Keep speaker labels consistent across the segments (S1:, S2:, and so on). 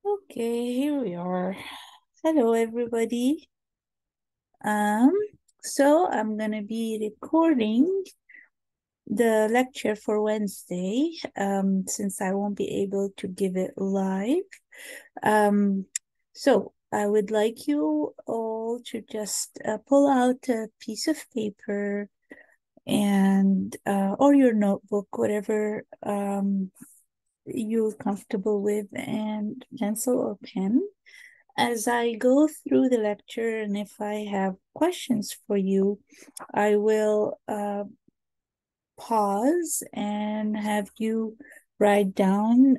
S1: Okay, here we are. Hello, everybody. Um, so I'm gonna be recording the lecture for Wednesday, since I won't be able to give it live. So I would like you all to just pull out a piece of paper and or your notebook, whatever you're comfortable with, and pencil or pen. As I go through the lecture, and if I have questions for you, I will pause and have you write down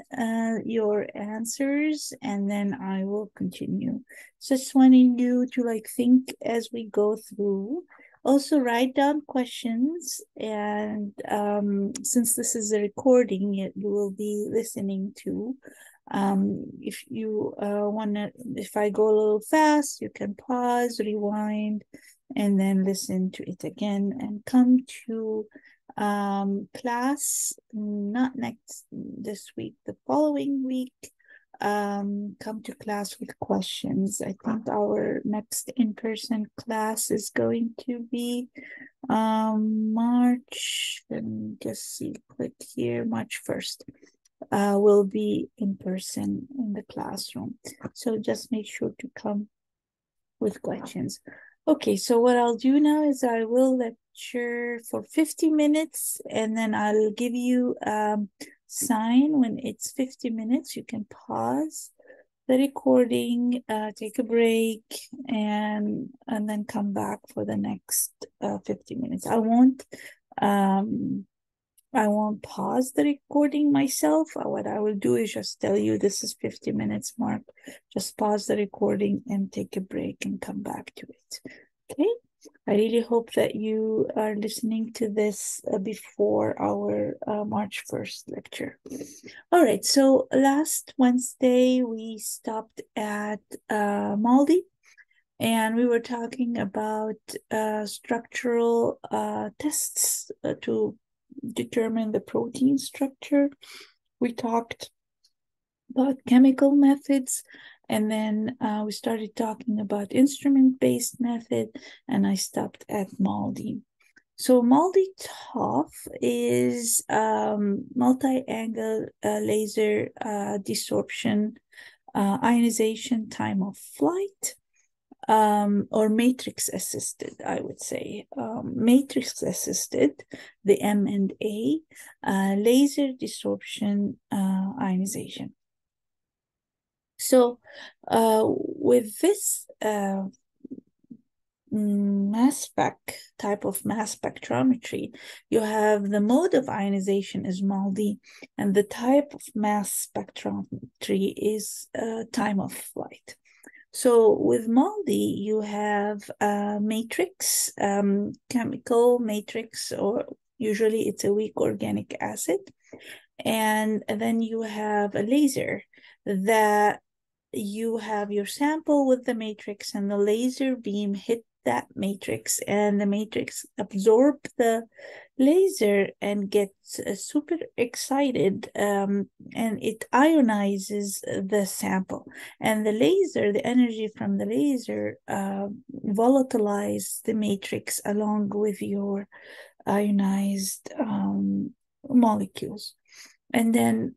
S1: your answers, and then I will continue. Just wanting you to think as we go through. Also write down questions, and since this is a recording, you will be listening to. If you if I go a little fast, you can pause, rewind, and then listen to it again and come to class, not this week, the following week. Come to class with questions. I think our next in-person class is going to be March, let me just see, click here, March 1st. Will be in person in the classroom. So just make sure to come with questions. Okay, so what I'll do now is I will lecture for 50 minutes, and then I'll give you a sign when it's 50 minutes. You can pause the recording, take a break, and then come back for the next 50 minutes. I won't pause the recording myself. What I will do is just tell you this is 50 minutes mark. Just pause the recording and take a break and come back to it. Okay? I really hope that you are listening to this before our March 1st lecture. All right, so last Wednesday we stopped at MALDI, and we were talking about structural tests to determine the protein structure. We talked about chemical methods, and then we started talking about instrument-based method, and I stopped at MALDI. So MALDI-TOF is multi-angle laser desorption ionization time of flight, or matrix assisted, I would say. Matrix assisted, the M&A, laser desorption ionization. So with this mass spec type of mass spectrometry, you have the mode of ionization is MALDI, and the type of mass spectrometry is time of flight. So with MALDI, you have a matrix, chemical matrix, or usually it's a weak organic acid. And then you have a laser that you have your sample with the matrix, and the laser beam hit that matrix, and the matrix absorb the laser and gets super excited, and it ionizes the sample, and the laser, the energy from the laser volatilize the matrix along with your ionized molecules. And then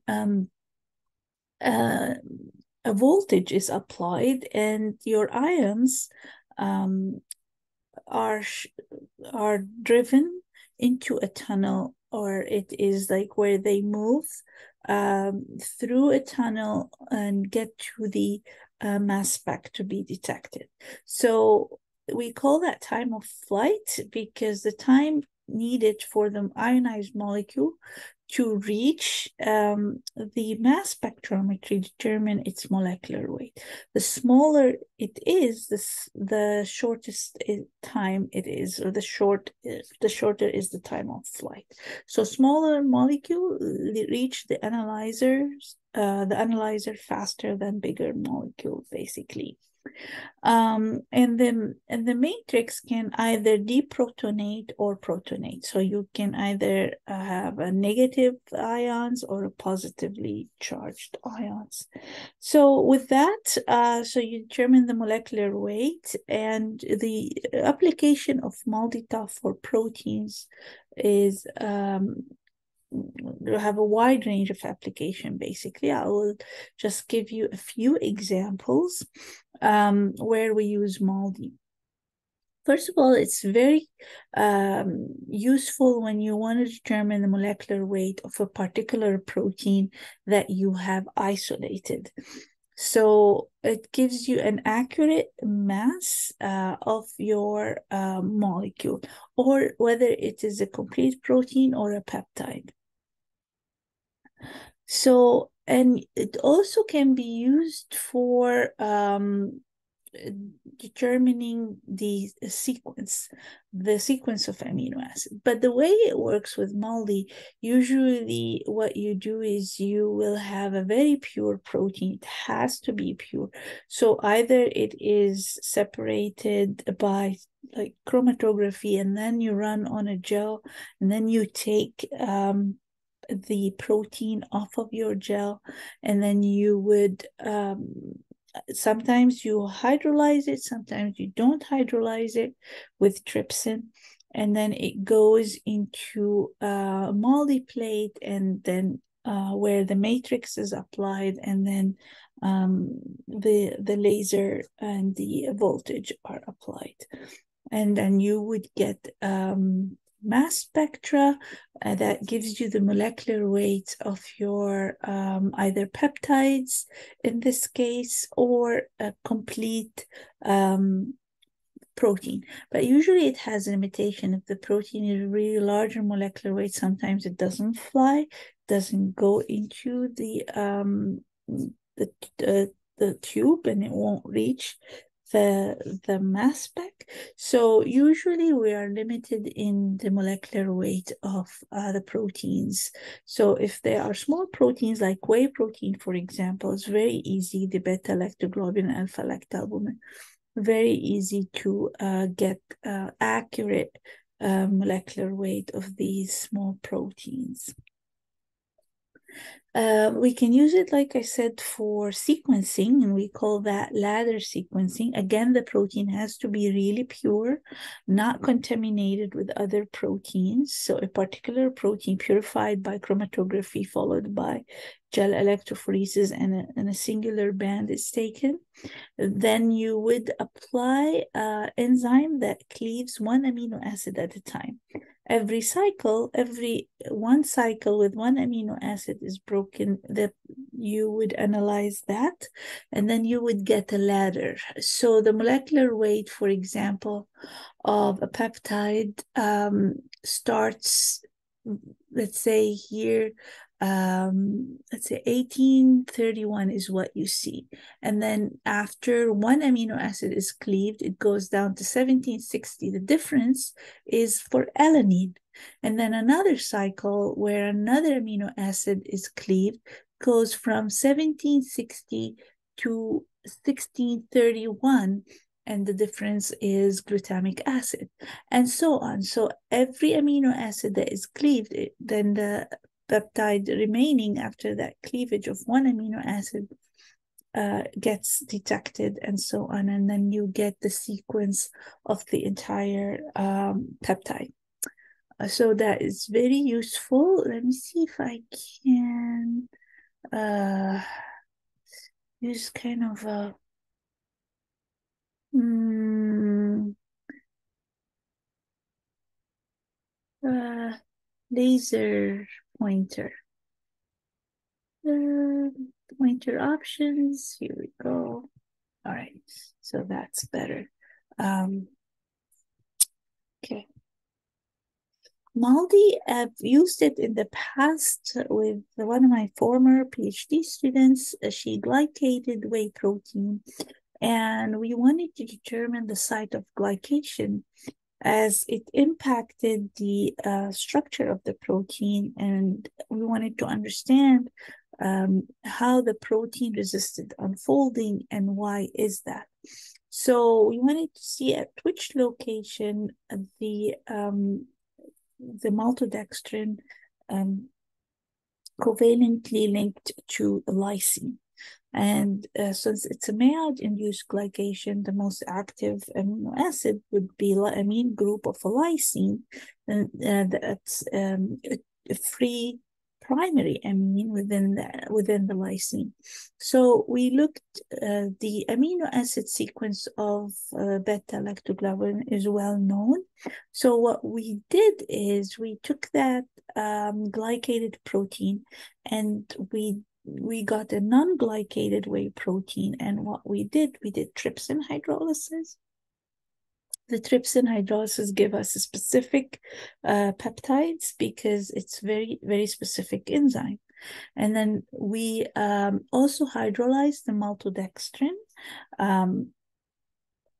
S1: a voltage is applied, and your ions are driven into a tunnel, or it is like where they move through a tunnel and get to the mass spec to be detected. So we call that time of flight because the time needed for the ionized molecule to reach the mass spectrometry determine its molecular weight. The smaller it is, the shortest time it is, or the shorter is the time of flight. So smaller molecule reach the analyzer faster than bigger molecule, basically. And the matrix can either deprotonate or protonate. So you can either have a negative ions or positively charged ions. So with that, so you determine the molecular weight, and the application of MALDI-TOF for proteins is you have a wide range of application. Basically, I will just give you a few examples where we use MALDI. First of all, it's very useful when you want to determine the molecular weight of a particular protein that you have isolated. So it gives you an accurate mass of your molecule, or whether it is a complete protein or a peptide. So, and it also can be used for determining the sequence of amino acid. But the way it works with MALDI, usually what you do is you will have a very pure protein. It has to be pure. So either it is separated by like chromatography, and then you run on a gel, and then you take the protein off of your gel, and then you would sometimes you hydrolyze it, sometimes you don't hydrolyze it with trypsin, and then it goes into a MALDI plate, and then where the matrix is applied, and then the laser and the voltage are applied, and then you would get mass spectra that gives you the molecular weight of your either peptides in this case, or a complete protein. But usually it has a limitation. If the protein is really larger molecular weight, sometimes it doesn't fly, doesn't go into the tube, and it won't reach the mass spec. So usually we are limited in the molecular weight of the proteins. So if there are small proteins like whey protein, for example, it's very easy, the beta-lactoglobulin, alpha-lactalbumin, very easy to get accurate molecular weight of these small proteins. We can use it, like I said, for sequencing, and we call that ladder sequencing. Again, the protein has to be really pure, not contaminated with other proteins. So a particular protein purified by chromatography, followed by gel electrophoresis, and a singular band is taken. Then you would apply an enzyme that cleaves one amino acid at a time. Every one cycle with one amino acid is broken, that you would analyze that, and then you would get a ladder. So the molecular weight, for example, of a peptide starts, let's say here, let's say 1831 is what you see. And then after one amino acid is cleaved, it goes down to 1760. The difference is for alanine. And then another cycle where another amino acid is cleaved goes from 1760 to 1631. And the difference is glutamic acid, and so on. So every amino acid that is cleaved, then the peptide remaining after that cleavage of one amino acid gets detected, and so on. And then you get the sequence of the entire peptide. So that is very useful. Let me see if I can use kind of a laser pointer. Pointer options. Here we go. All right, so that's better. Okay. MALDI, I've used it in the past with one of my former PhD students. She glycated whey protein, and we wanted to determine the site of glycation, as it impacted the structure of the protein, and we wanted to understand how the protein resisted unfolding and why is that. So we wanted to see at which location the maltodextrin covalently linked to lysine. And since it's a maillard-induced glycation, the most active amino acid would be amine group of a lysine, and that's a free primary amine within the lysine. So we looked the amino acid sequence of beta-lactoglobulin is well known. So what we did is we took that glycated protein and we got a non-glycated whey protein, and what we did trypsin hydrolysis. The trypsin hydrolysis give us a specific peptides because it's very, very specific enzyme. And then we also hydrolyzed the maltodextrin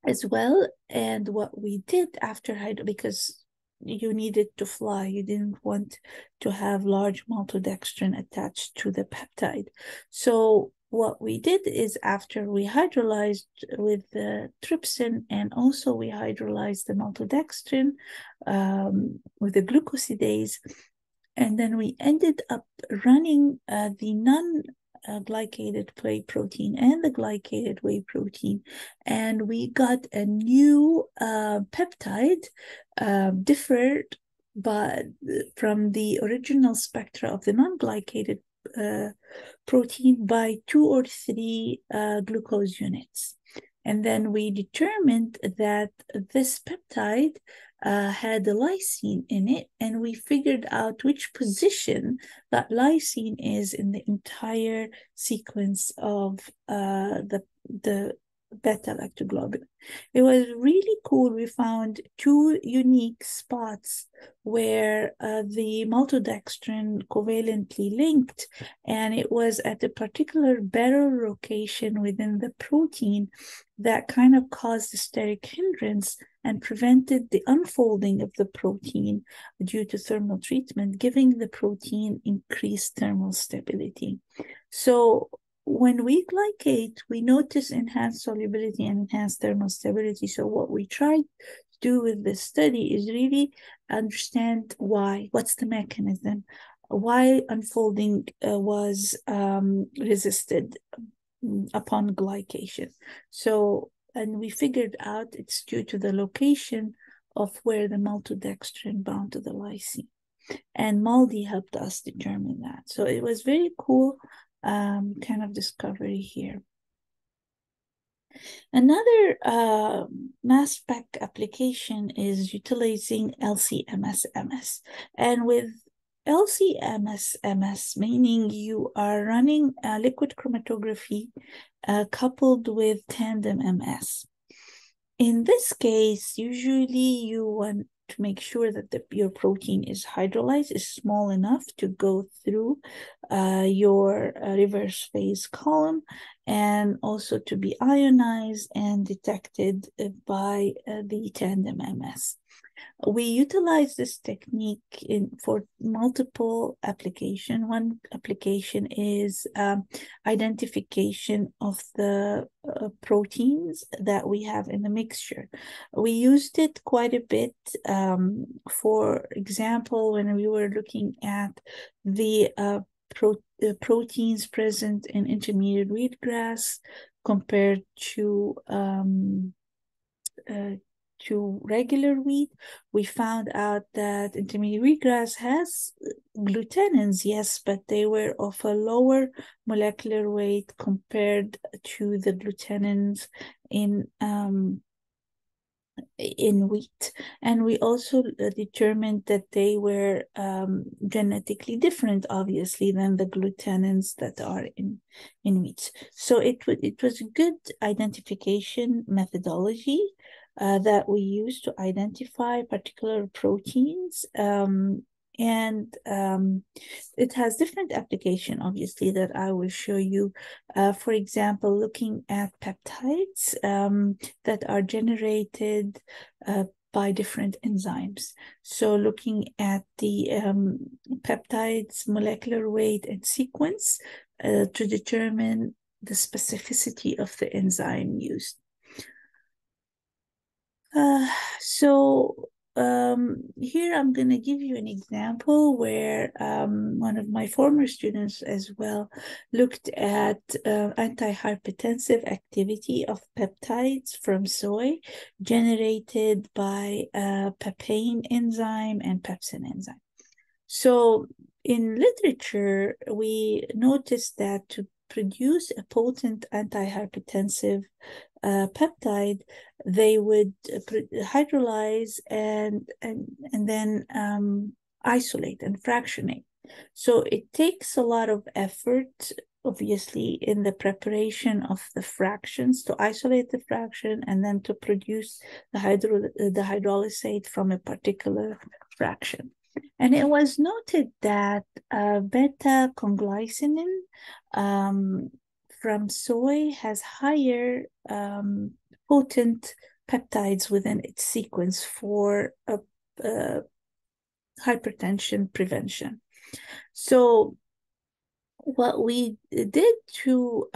S1: as well. And what we did after because you needed to fly, you didn't want to have large maltodextrin attached to the peptide. So what we did is after we hydrolyzed with the trypsin and also we hydrolyzed the maltodextrin with the glucosidase, and then we ended up running the non-glycated whey protein and the glycated whey protein, and we got a new peptide differed from the original spectra of the non-glycated protein by 2 or 3 glucose units. And then we determined that this peptide had a lysine in it, and we figured out which position that lysine is in the entire sequence of the beta-lactoglobulin. It was really cool. We found 2 unique spots where the maltodextrin covalently linked, and it was at a particular barrel location within the protein that kind of caused the steric hindrance and prevented the unfolding of the protein due to thermal treatment, giving the protein increased thermal stability. So when we glycate, we notice enhanced solubility and enhanced thermal stability. So what we tried to do with this study is really understand what's the mechanism, why unfolding was resisted upon glycation. So, and we figured out it's due to the location of where the maltodextrin bound to the lysine. And MALDI helped us determine that. So it was very cool kind of discovery here. Another mass spec application is utilizing LCMS. And with LCMS, meaning you are running liquid chromatography coupled with tandem MS. In this case, usually you want to make sure that your protein is hydrolyzed, is small enough to go through your reverse phase column, and also to be ionized and detected by the tandem MS. We utilize this technique for multiple applications. One application is identification of the proteins that we have in the mixture. We used it quite a bit. For example, when we were looking at the proteins present in intermediate wheatgrass compared to regular wheat, we found out that intermediate wheatgrass has glutenins, yes, but they were of a lower molecular weight compared to the glutenins in wheat. And we also determined that they were genetically different, obviously, than the glutenins that are in wheat. So it was a good identification methodology that we use to identify particular proteins. And it has different application, obviously, that I will show you. For example, looking at peptides that are generated by different enzymes. So looking at the peptides molecular weight and sequence, to determine the specificity of the enzyme used. Here I'm going to give you an example where one of my former students as well looked at antihypertensive activity of peptides from soy generated by papain enzyme and pepsin enzyme. So in literature, we noticed that to produce a potent antihypertensive peptide, they would hydrolyze and then isolate and fractionate. So it takes a lot of effort, obviously, in the preparation of the fractions to isolate the fraction and then to produce the hydrolysate from a particular fraction. And it was noted that beta-conglycinin from soy has higher potent peptides within its sequence for hypertension prevention. So what we did to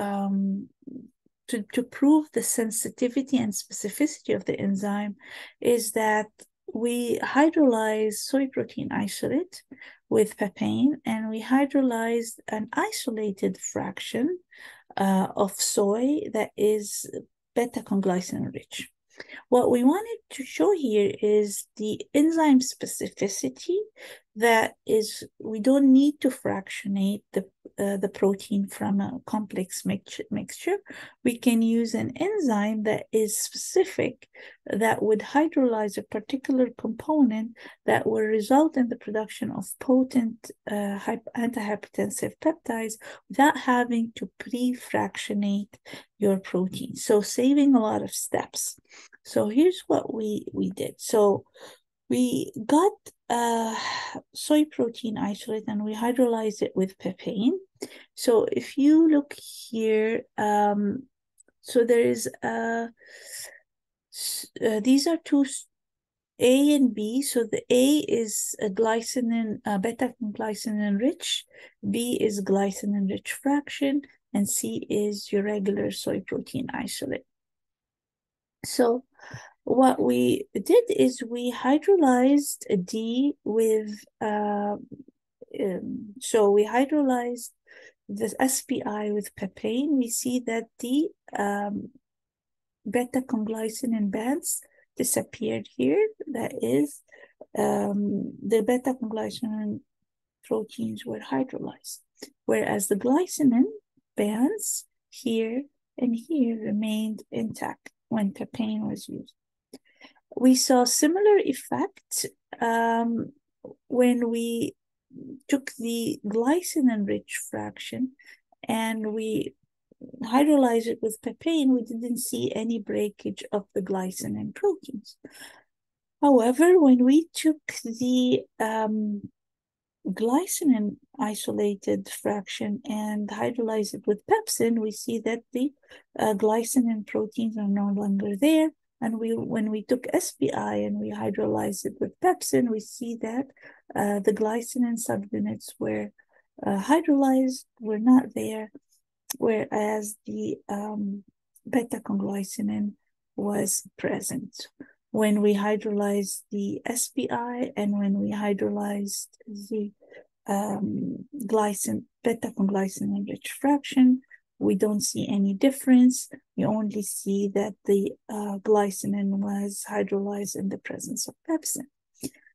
S1: prove the sensitivity and specificity of the enzyme is that we hydrolyzed soy protein isolate with papain, and we hydrolyzed an isolated fraction of soy that is beta-conglycinin rich. What we wanted to show here is the enzyme specificity, that is, we don't need to fractionate the protein from a complex mixture. We can use an enzyme that is specific, that would hydrolyze a particular component that will result in the production of potent antihypertensive peptides without having to pre-fractionate your protein. So saving a lot of steps. So here's what we did. So we got soy protein isolate and we hydrolyzed it with papain. So if you look here, so there is these are two A and B. So the A is a glycinin, beta-glycinin rich, B is glycinin rich fraction, and C is your regular soy protein isolate. So what we did is we hydrolyzed a D with, so we hydrolyzed the SPI with papain. We see that the beta-conglycinin bands disappeared here. That is, the beta-conglycinin proteins were hydrolyzed, whereas the glycinin bands here and here remained intact when papain was used. We saw similar effect when we took the glycinin-rich fraction and we hydrolyzed it with papain. We didn't see any breakage of the glycinin proteins. However, when we took the glycinin isolated fraction and hydrolyzed it with pepsin, we see that the glycinin proteins are no longer there. And when we took SPI and we hydrolyzed it with pepsin, we see that the glycinin subunits were hydrolyzed, were not there, whereas the beta-conglycinin was present. When we hydrolyzed the SPI and when we hydrolyzed the beta-conglycinin rich fraction, we don't see any difference. You only see that the glycinin was hydrolyzed in the presence of pepsin.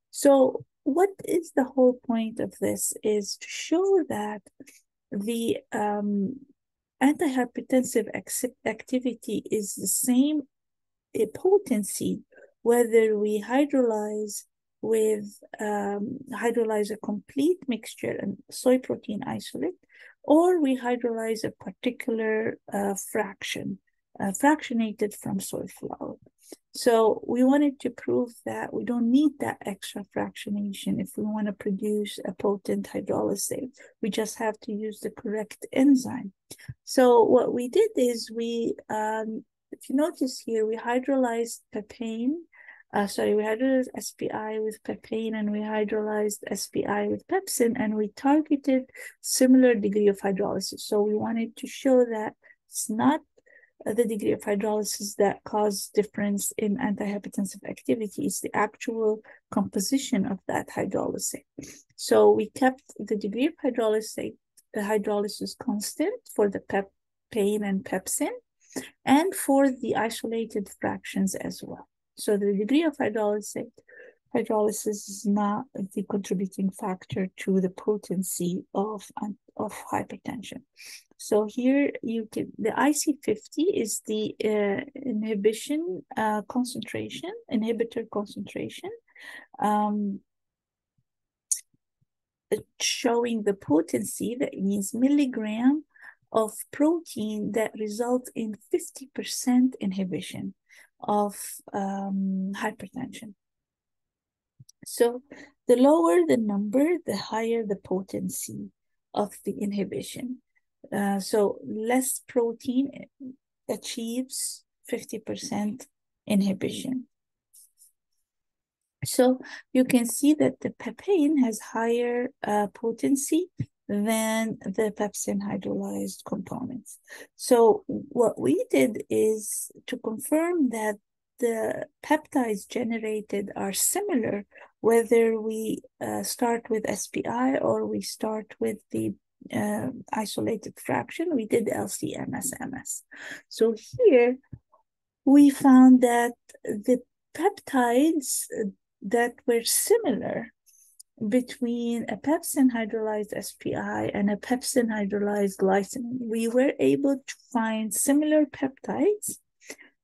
S1: So what is the whole point of this is to show that the antihypertensive activity is the same potency whether we hydrolyze a complete mixture and soy protein isolate, or we hydrolyze a particular fraction, fractionated from soy flour. So we wanted to prove that we don't need that extra fractionation if we want to produce a potent hydrolysate. We just have to use the correct enzyme. So what we did is we, if you notice here, we hydrolyzed papain we hydrolyzed SPI with papain, and we hydrolyzed SPI with pepsin, and we targeted similar degree of hydrolysis. So we wanted to show that it's not the degree of hydrolysis that caused difference in antihypertensive activity. It's the actual composition of that hydrolysis. So we kept the degree of hydrolysis constant for the papain and pepsin, and for the isolated fractions as well. So the degree of hydrolysis is not the contributing factor to the potency of hypertension. So here you can, the IC50 is the inhibitor concentration, showing the potency, that means milligram of protein that results in 50% inhibition of hypertension. So the lower the number, the higher the potency of the inhibition. So less protein achieves 50% inhibition. So you can see that the papain has higher potency than the pepsin hydrolyzed components. So what we did is to confirm that the peptides generated are similar, whether we start with SPI or we start with the isolated fraction. We did LCMS. So here we found that the peptides that were similar between a pepsin hydrolyzed SPI and a pepsin hydrolyzed glycine, we were able to find similar peptides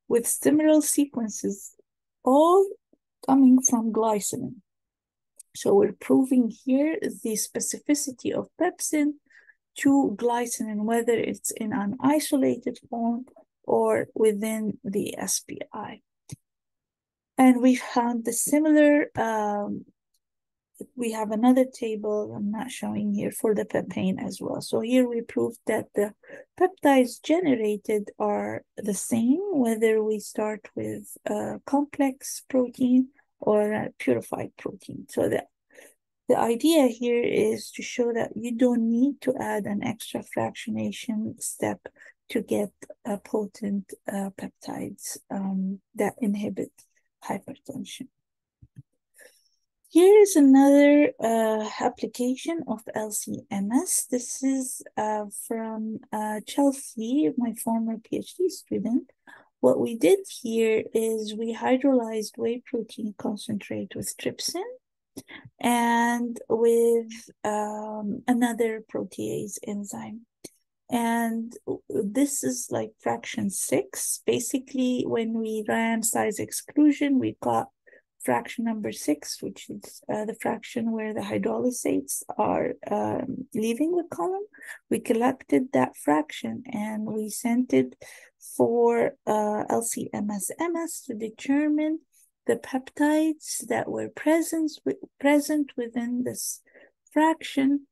S1: with similar sequences, all coming from glycine. So we're proving here the specificity of pepsin to glycine, whether it's in an isolated form or within the SPI. And we found the similar, we have another table I'm not showing here for the papain as well. So here we proved that the peptides generated are the same, whether we start with a complex protein or a purified protein. So the idea here is to show that you don't need to add an extra fractionation step to get potent peptides that inhibit hypertension. Here is another application of LCMS. This is from Chelsea, my former PhD student. What we did here is we hydrolyzed whey protein concentrate with trypsin and with another protease enzyme. And this is like fraction 6. Basically, when we ran size exclusion, we got fraction number 6, which is the fraction where the hydrolysates are leaving the column. We collected that fraction and we sent it for LCMS to determine the peptides that were present within this fraction,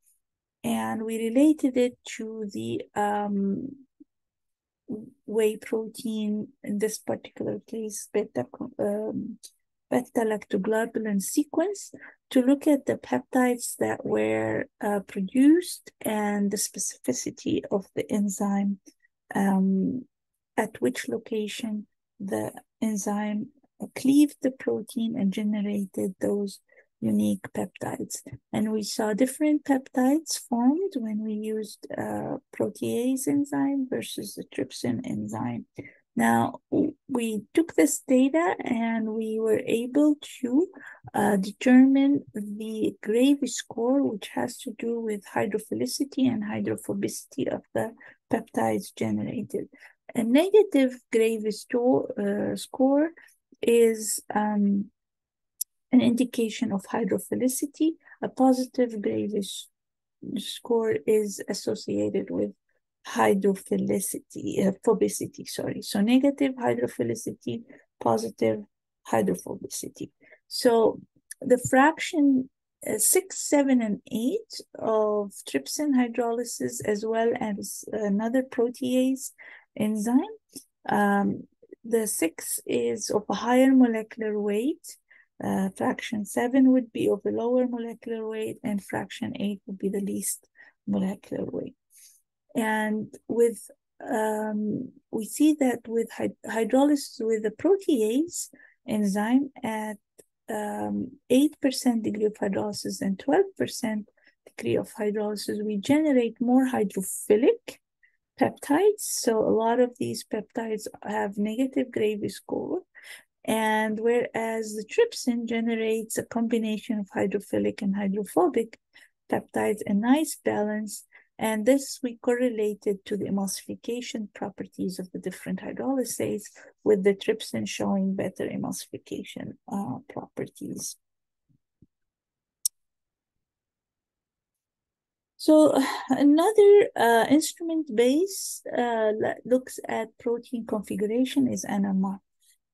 S1: and we related it to the whey protein, in this particular case, beta-lactoglobulin sequence, to look at the peptides that were produced and the specificity of the enzyme, at which location the enzyme cleaved the protein and generated those unique peptides. And we saw different peptides formed when we used protease enzyme versus the trypsin enzyme. Now, we took this data and we were able to determine the Gravy score, which has to do with hydrophilicity and hydrophobicity of the peptides generated. A negative Gravy score is an indication of hydrophilicity. A positive Gravy score is associated with phobicity, sorry. So negative hydrophilicity, positive hydrophobicity. So the fraction 6, 7, and 8 of trypsin hydrolysis, as well as another protease enzyme, the 6 is of a higher molecular weight. Fraction 7 would be of a lower molecular weight, and fraction 8 would be the least molecular weight. And with we see that with hydrolysis with the protease enzyme at 8% degree of hydrolysis and 12% degree of hydrolysis, we generate more hydrophilic peptides. So a lot of these peptides have negative gravy score. And whereas the trypsin generates a combination of hydrophilic and hydrophobic peptides, a nice balance. And this we correlated to the emulsification properties of the different hydrolysases, with the trypsin showing better emulsification properties. So another instrument base looks at protein configuration is NMR.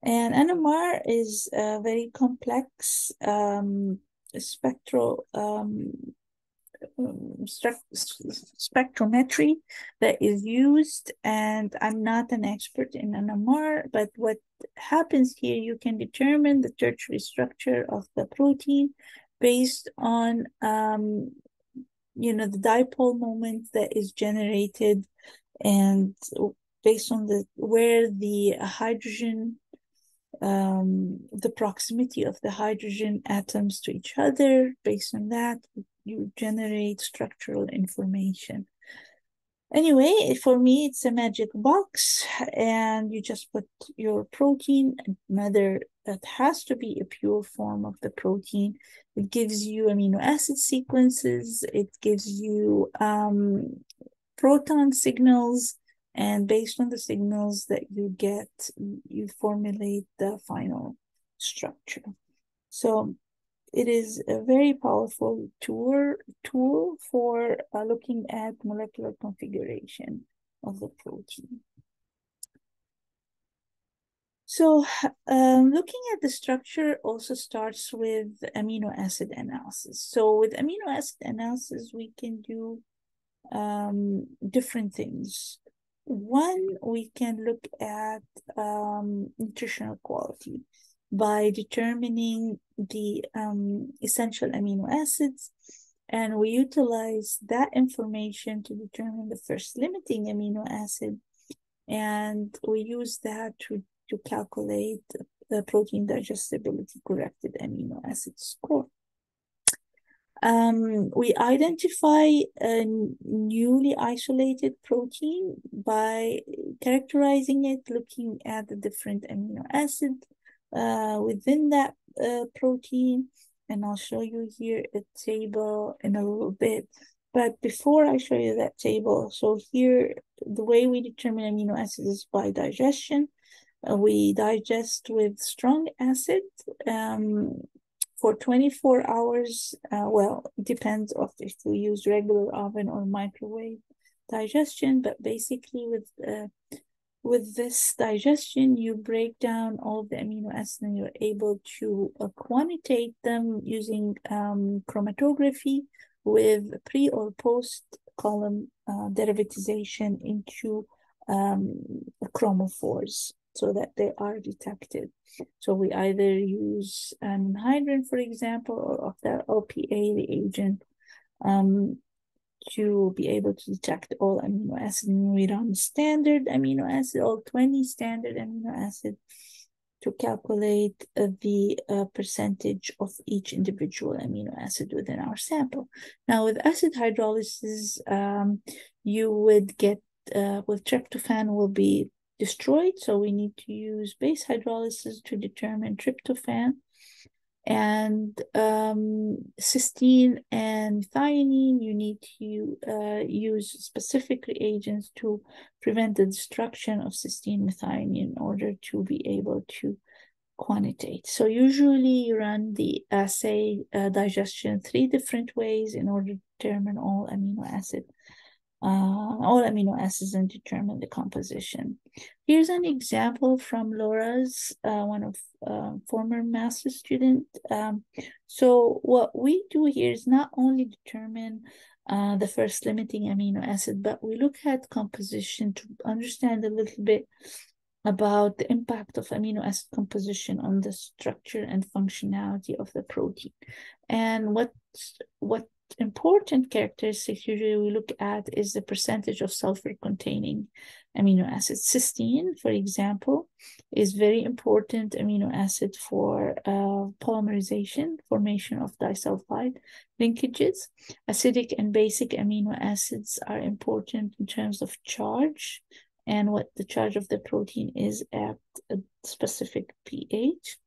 S1: And NMR is a very complex spectrometry that is used, and I'm not an expert in NMR, but what happens here, you can determine the tertiary structure of the protein based on the dipole moment that is generated, and based on where the hydrogen, the proximity of the hydrogen atoms to each other. Based on that, you generate structural information. Anyway, for me, it's a magic box, and you just put your protein, that has to be a pure form of the protein. It gives you amino acid sequences. It gives you proton signals, and based on the signals that you get, you formulate the final structure. So it is a very powerful tool for looking at molecular configuration of the protein. So looking at the structure also starts with amino acid analysis. So with amino acid analysis, we can do different things. One, we can look at nutritional quality by determining the essential amino acids, and we utilize that information to determine the first limiting amino acid, and we use that to calculate the protein digestibility corrected amino acid score. We identify a newly isolated protein by characterizing it, looking at the different amino acids within that protein. And I'll show you here a table in a little bit. But before I show you that table, so here, the way we determine amino acids is by digestion. We digest with strong acid for 24 hours. Well, it depends if we use regular oven or microwave digestion, but basically with this digestion, you break down all the amino acids and you're able to quantitate them using chromatography with pre or post column derivatization into chromophores, so that they are detected. So we either use anhydride, for example, or of the LPA reagent to be able to detect all amino acids. And we run standard amino acid, all 20 standard amino acid, to calculate the percentage of each individual amino acid within our sample. Now, with acid hydrolysis, you would get, with tryptophan will be destroyed, so we need to use base hydrolysis to determine tryptophan. And cysteine and methionine, you need to use specific reagents to prevent the destruction of cysteine methionine in order to be able to quantitate. So usually you run the assay digestion 3 different ways in order to determine all amino acids and determine the composition. Here's an example from Laura's, one of former master's student. So what we do here is not only determine the first limiting amino acid, but we look at composition to understand a little bit about the impact of amino acid composition on the structure and functionality of the protein. And what important characteristics usually we look at is the percentage of sulfur-containing amino acids. Cysteine, for example, is very important amino acid for polymerization, formation of disulfide linkages. Acidic and basic amino acids are important in terms of charge and what the charge of the protein is at a specific pH.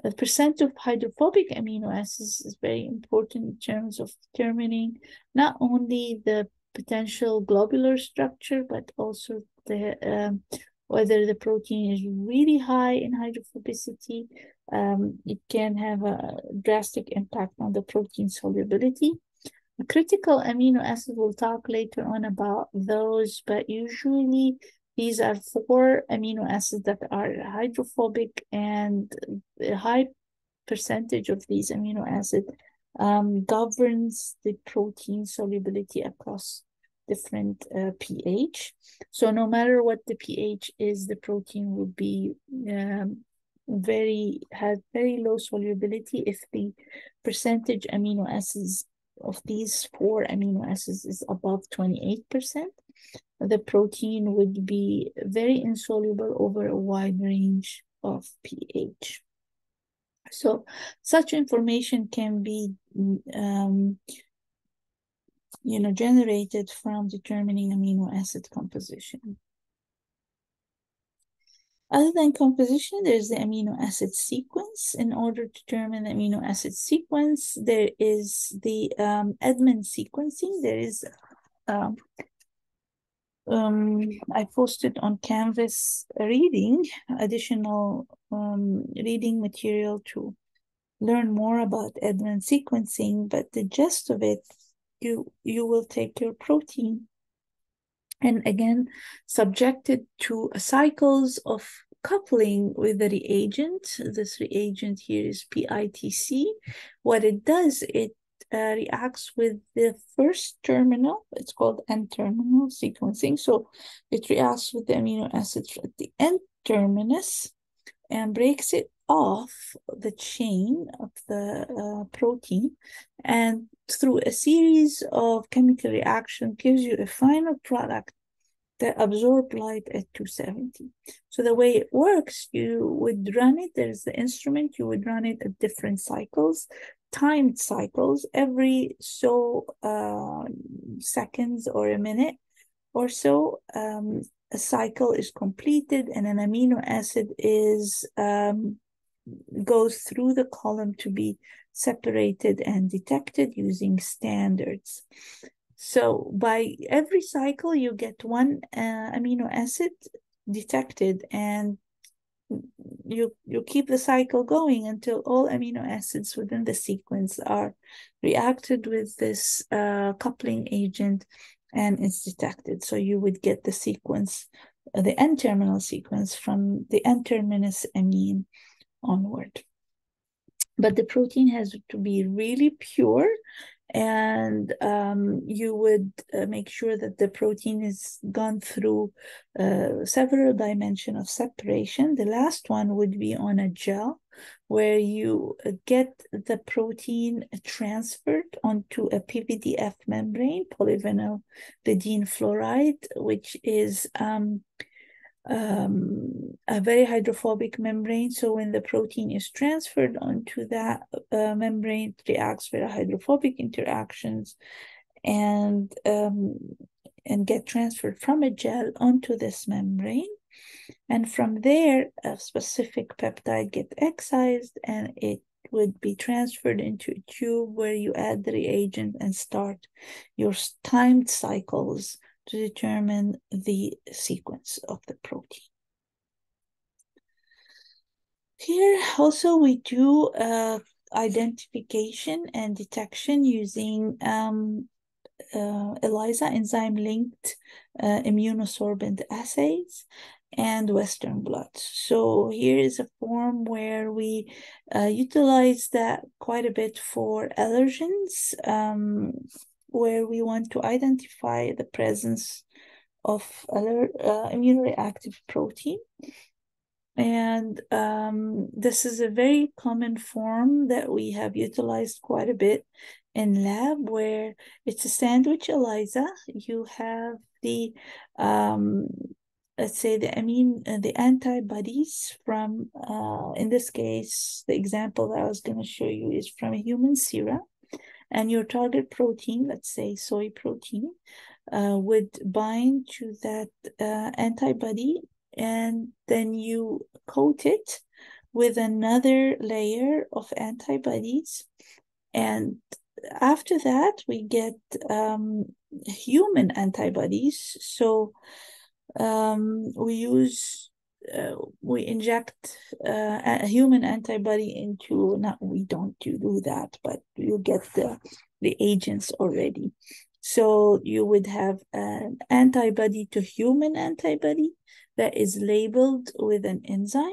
S1: The percent of hydrophobic amino acids is very important in terms of determining not only the potential globular structure, but also the whether the protein is really high in hydrophobicity. It can have a drastic impact on the protein solubility. Critical amino acids, we'll talk later on about those, but usually these are 4 amino acids that are hydrophobic, and a high percentage of these amino acids governs the protein solubility across different pH. So no matter what the pH is, the protein will be has very low solubility if the percentage amino acids of these 4 amino acids is above 28%. The protein would be very insoluble over a wide range of pH. So such information can be generated from determining amino acid composition. Other than composition, there's the amino acid sequence. In order to determine the amino acid sequence, there is the Edman sequencing. There is I posted on Canvas additional reading material to learn more about Edman sequencing, but the gist of it, you will take your protein and again subjected to cycles of coupling with the reagent. This reagent here is PITC. What it does, it reacts with the first terminal. It's called N-terminal sequencing. So it reacts with the amino acids at the N-terminus and breaks it off the chain of the protein, and through a series of chemical reactions gives you a final product that absorbs light at 270. So the way it works, you would run it, there's the instrument, you would run it at different cycles, timed cycles, every so seconds or a minute or so. A cycle is completed and an amino acid is goes through the column to be separated and detected using standards. So by every cycle, you get 1 amino acid detected, and you keep the cycle going until all amino acids within the sequence are reacted with this coupling agent and it's detected. So you would get the sequence, the N-terminal sequence from the N-terminus amine onward. But the protein has to be really pure, and you would make sure that the protein is gone through several dimensions of separation. The last one would be on a gel, where you get the protein transferred onto a PVDF membrane, polyvinyl bidene fluoride, which is a very hydrophobic membrane. So when the protein is transferred onto that membrane, it reacts with hydrophobic interactions and get transferred from a gel onto this membrane. And from there, a specific peptide gets excised and it would be transferred into a tube where you add the reagent and start your timed cycles to determine the sequence of the protein. Here also we do identification and detection using ELISA, enzyme-linked immunosorbent assays, and Western blots. So here is a form where we utilize that quite a bit for allergens, where we want to identify the presence of immunoreactive protein. And this is a very common form that we have utilized quite a bit in lab, where it's a sandwich ELISA. You have the let's say the antibodies from in this case, the example that I was going to show you is from a human serum, and your target protein, let's say soy protein, would bind to that antibody, and then you coat it with another layer of antibodies. And after that, we get human antibodies. So we inject a human antibody into, not, we don't do that, but you get the agents already. So you would have an antibody to human antibody that is labeled with an enzyme,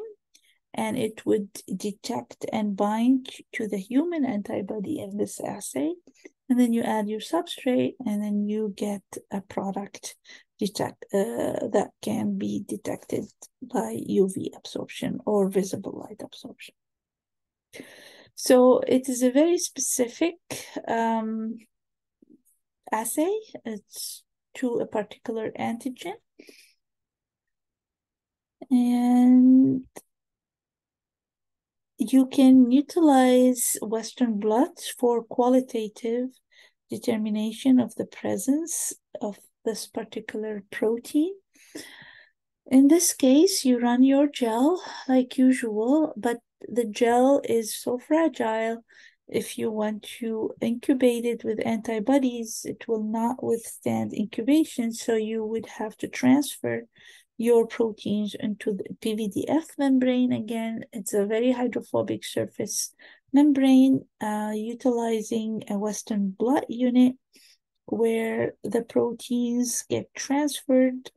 S1: and it would detect and bind to the human antibody in this assay. And then you add your substrate, and then you get a product that can be detected by UV absorption or visible light absorption. So it is a very specific assay. It's to a particular antigen. And you can utilize Western blot for qualitative determination of the presence of this particular protein. In this case, you run your gel like usual, but the gel is so fragile. If you want to incubate it with antibodies, it will not withstand incubation. So you would have to transfer your proteins into the PVDF membrane. Again, it's a very hydrophobic surface membrane, utilizing a Western blot unit where the proteins get transferred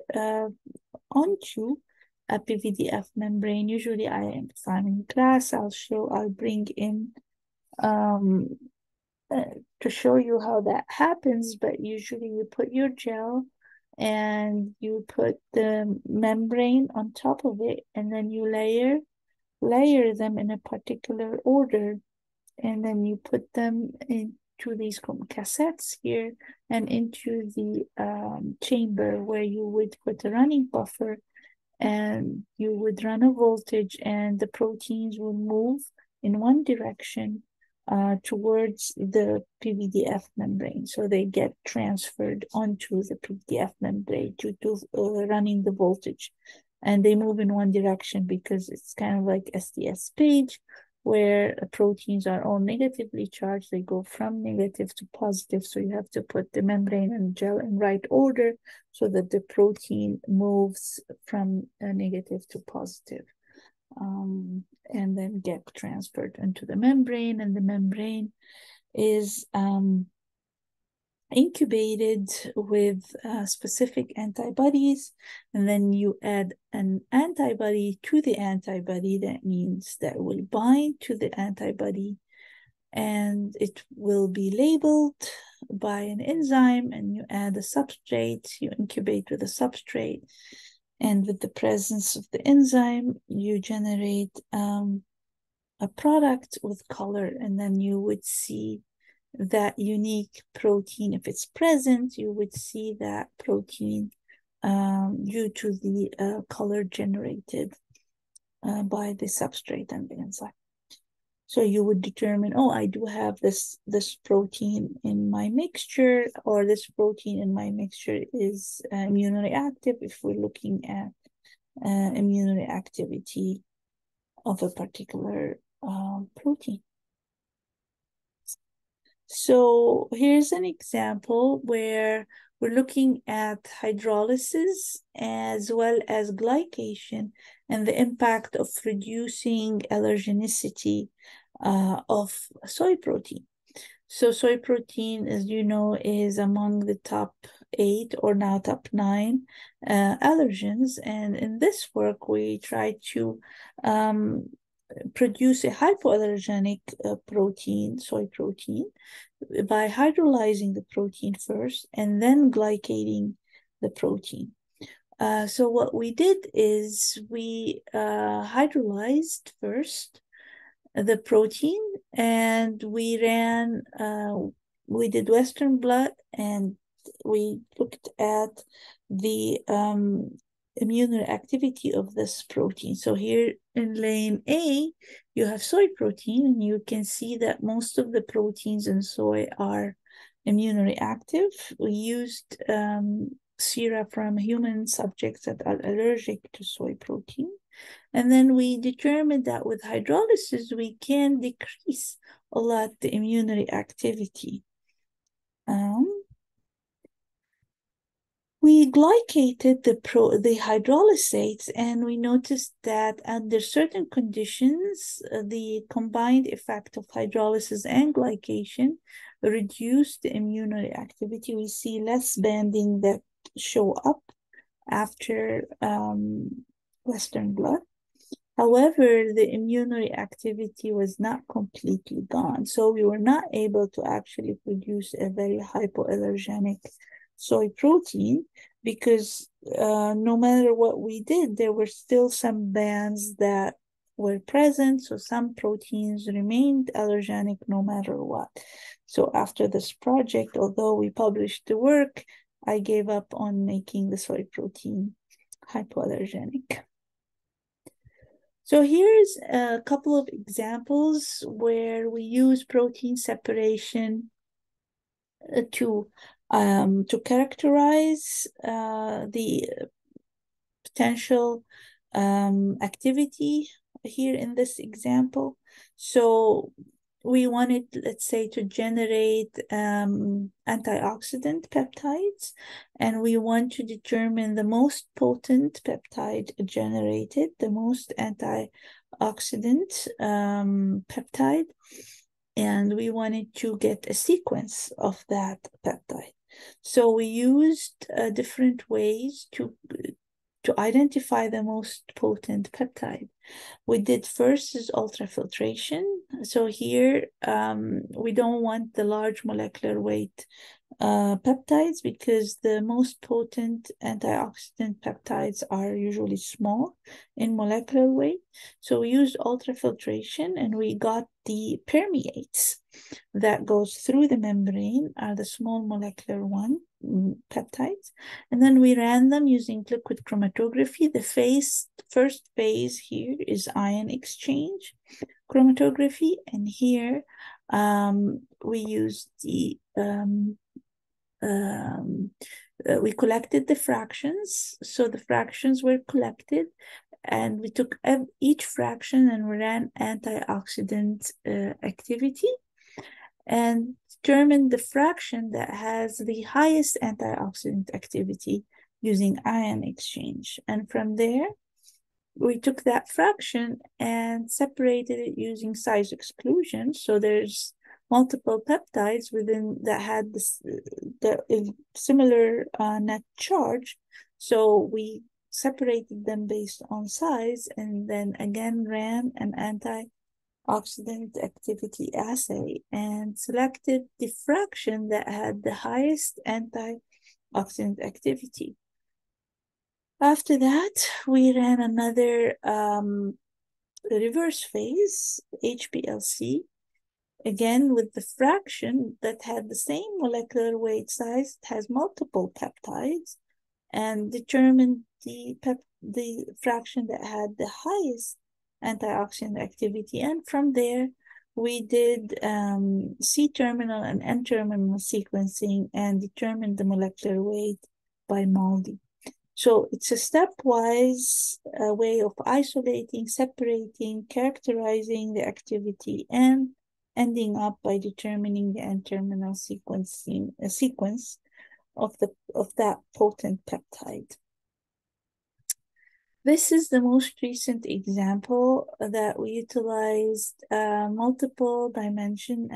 S1: onto a PVDF membrane. Usually if I'm in class, I'll bring in to show you how that happens, but usually you put your gel and you put the membrane on top of it, and then you layer them in a particular order, and then you put them into these cassettes here and into the chamber where you would put a running buffer, and you would run a voltage, and the proteins will move in one direction towards the PVDF membrane. So they get transferred onto the PVDF membrane to running the voltage. And they move in one direction because it's kind of like SDS page, where proteins are all negatively charged. They go from negative to positive. So you have to put the membrane and gel in right order so that the protein moves from negative to positive. And then get transferred into the membrane, and the membrane is incubated with specific antibodies, and then you add an antibody to the antibody. That means that will bind to the antibody, and it will be labeled by an enzyme, and you add a substrate, you incubate with a substrate, and with the presence of the enzyme, you generate a product with color, and then you would see that unique protein. If it's present, you would see that protein due to the color generated by the substrate and the enzyme. So you would determine, oh, I do have this protein in my mixture, or this protein in my mixture is immunoreactive, if we're looking at immunoreactivity of a particular protein. So here's an example where we're looking at hydrolysis as well as glycation and the impact of reducing allergenicity of soy protein. So soy protein, as you know, is among the top 8 or now top 9 allergens. And in this work, we try to produce a hypoallergenic protein, soy protein, by hydrolyzing the protein first and then glycating the protein. So what we did is we hydrolyzed first the protein, and we did Western blot, and we looked at the immunoreactivity of this protein. So here in lane A, you have soy protein, and you can see that most of the proteins in soy are immunoreactive. We used sera from human subjects that are allergic to soy protein. And then we determined that with hydrolysis, we can decrease a lot the immunoreactivity. We glycated the hydrolysates, and we noticed that under certain conditions, the combined effect of hydrolysis and glycation reduced the immunoreactivity. We see less banding that show up after Western blot. However, the immunoreactivity was not completely gone. So we were not able to actually produce a very hypoallergenic soy protein because no matter what we did, there were still some bands that were present. So some proteins remained allergenic no matter what. So after this project, although we published the work, I gave up on making the soy protein hypoallergenic. So here's a couple of examples where we use protein separation to characterize the potential activity here in this example. So we wanted, let's say, to generate antioxidant peptides, and we want to determine the most potent peptide generated, the most antioxidant peptide, and we wanted to get a sequence of that peptide. So we used different ways to identify the most potent peptide. We did first is ultrafiltration. So here we don't want the large molecular weight peptides because the most potent antioxidant peptides are usually small in molecular weight. So we used ultrafiltration, and we got the permeates that goes through the membrane are the small molecular peptides. And then we ran them using liquid chromatography. The first phase here is ion exchange chromatography, and here we used the we collected the fractions. So the fractions were collected, and we took each fraction and we ran antioxidant activity and determined the fraction that has the highest antioxidant activity using ion exchange. And from there, we took that fraction and separated it using size exclusion. So there's multiple peptides within that had the similar net charge. So we separated them based on size, and then again ran an antioxidant activity assay and selected the fraction that had the highest antioxidant activity. After that, we ran another reverse phase, HPLC, again with the fraction that had the same molecular weight size. It has multiple peptides, and determined the fraction that had the highest antioxidant activity. And from there, we did C-terminal and N-terminal sequencing and determined the molecular weight by MALDI. So it's a stepwise way of isolating, separating, characterizing the activity, and ending up by determining the N-terminal sequence of that potent peptide. This is the most recent example that we utilized multiple dimension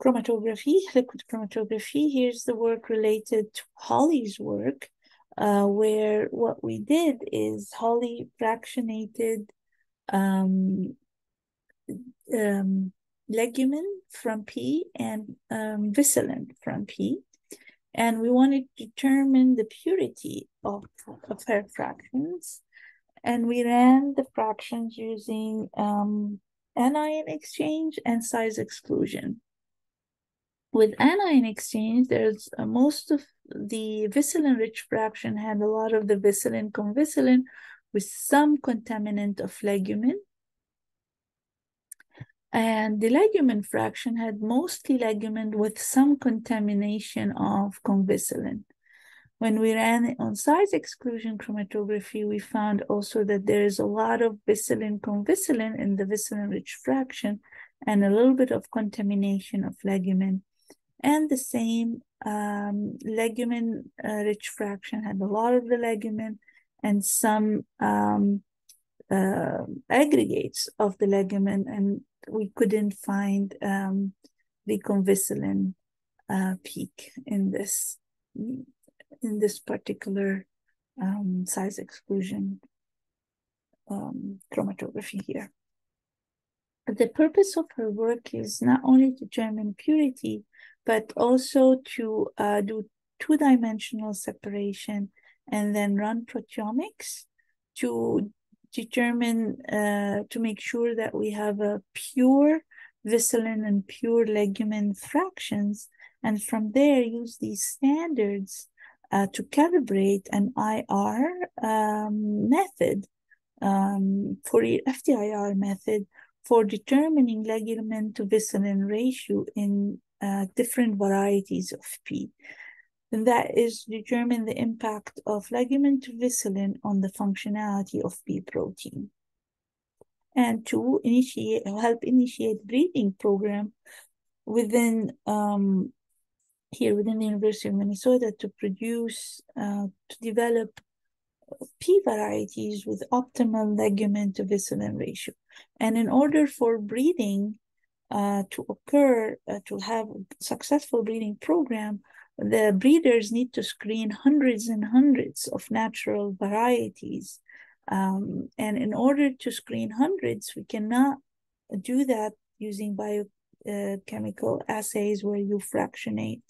S1: chromatography, liquid chromatography. Here's the work related to Holly's work, where what we did is Holly fractionated legumin from pea and viscellin from pea. and we wanted to determine the purity of her fractions. And we ran the fractions using anion exchange and size exclusion. With anion exchange, there's most of the vicillin-rich fraction had a lot of the vicillin convicillin with some contaminant of legumin. And the legumin fraction had mostly legumin with some contamination of convicillin. When we ran it on size exclusion chromatography, we found also that there is a lot of vicillin convicillin in the vicillin-rich fraction and a little bit of contamination of legumin. And the same legumin-rich fraction had a lot of the legumin and some aggregates of the legumin, and we couldn't find the convicillin peak in this particular size exclusion chromatography here. The purpose of her work is not only to determine purity, but also to do two-dimensional separation and then run proteomics to determine, to make sure that we have a pure vicillin and pure legumin fractions, and from there use these standards to calibrate an IR method for the FTIR method for determining legumin to vicillin ratio in different varieties of pea. And that is determine the impact of legumin to vicillin on the functionality of pea protein. And to help initiate breeding program within within the University of Minnesota to produce, to develop pea varieties with optimal legumin to vicillin ratio. And in order for breeding to occur, to have a successful breeding program, the breeders need to screen hundreds and hundreds of natural varieties. And in order to screen hundreds, we cannot do that using biochemical assays where you fractionate.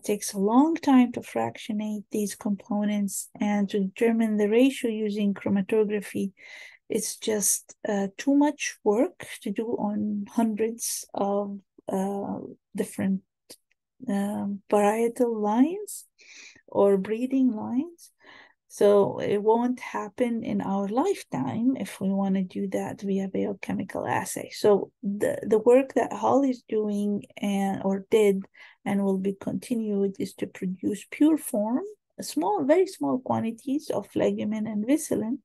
S1: Takes a long time to fractionate these components, and to determine the ratio using chromatography, it's just too much work to do on hundreds of different varietal lines or breeding lines. So it won't happen in our lifetime if we want to do that via biochemical assay. So the work that Holly's doing or did and will be continued is to produce pure form, very small quantities of legumin and vicillin,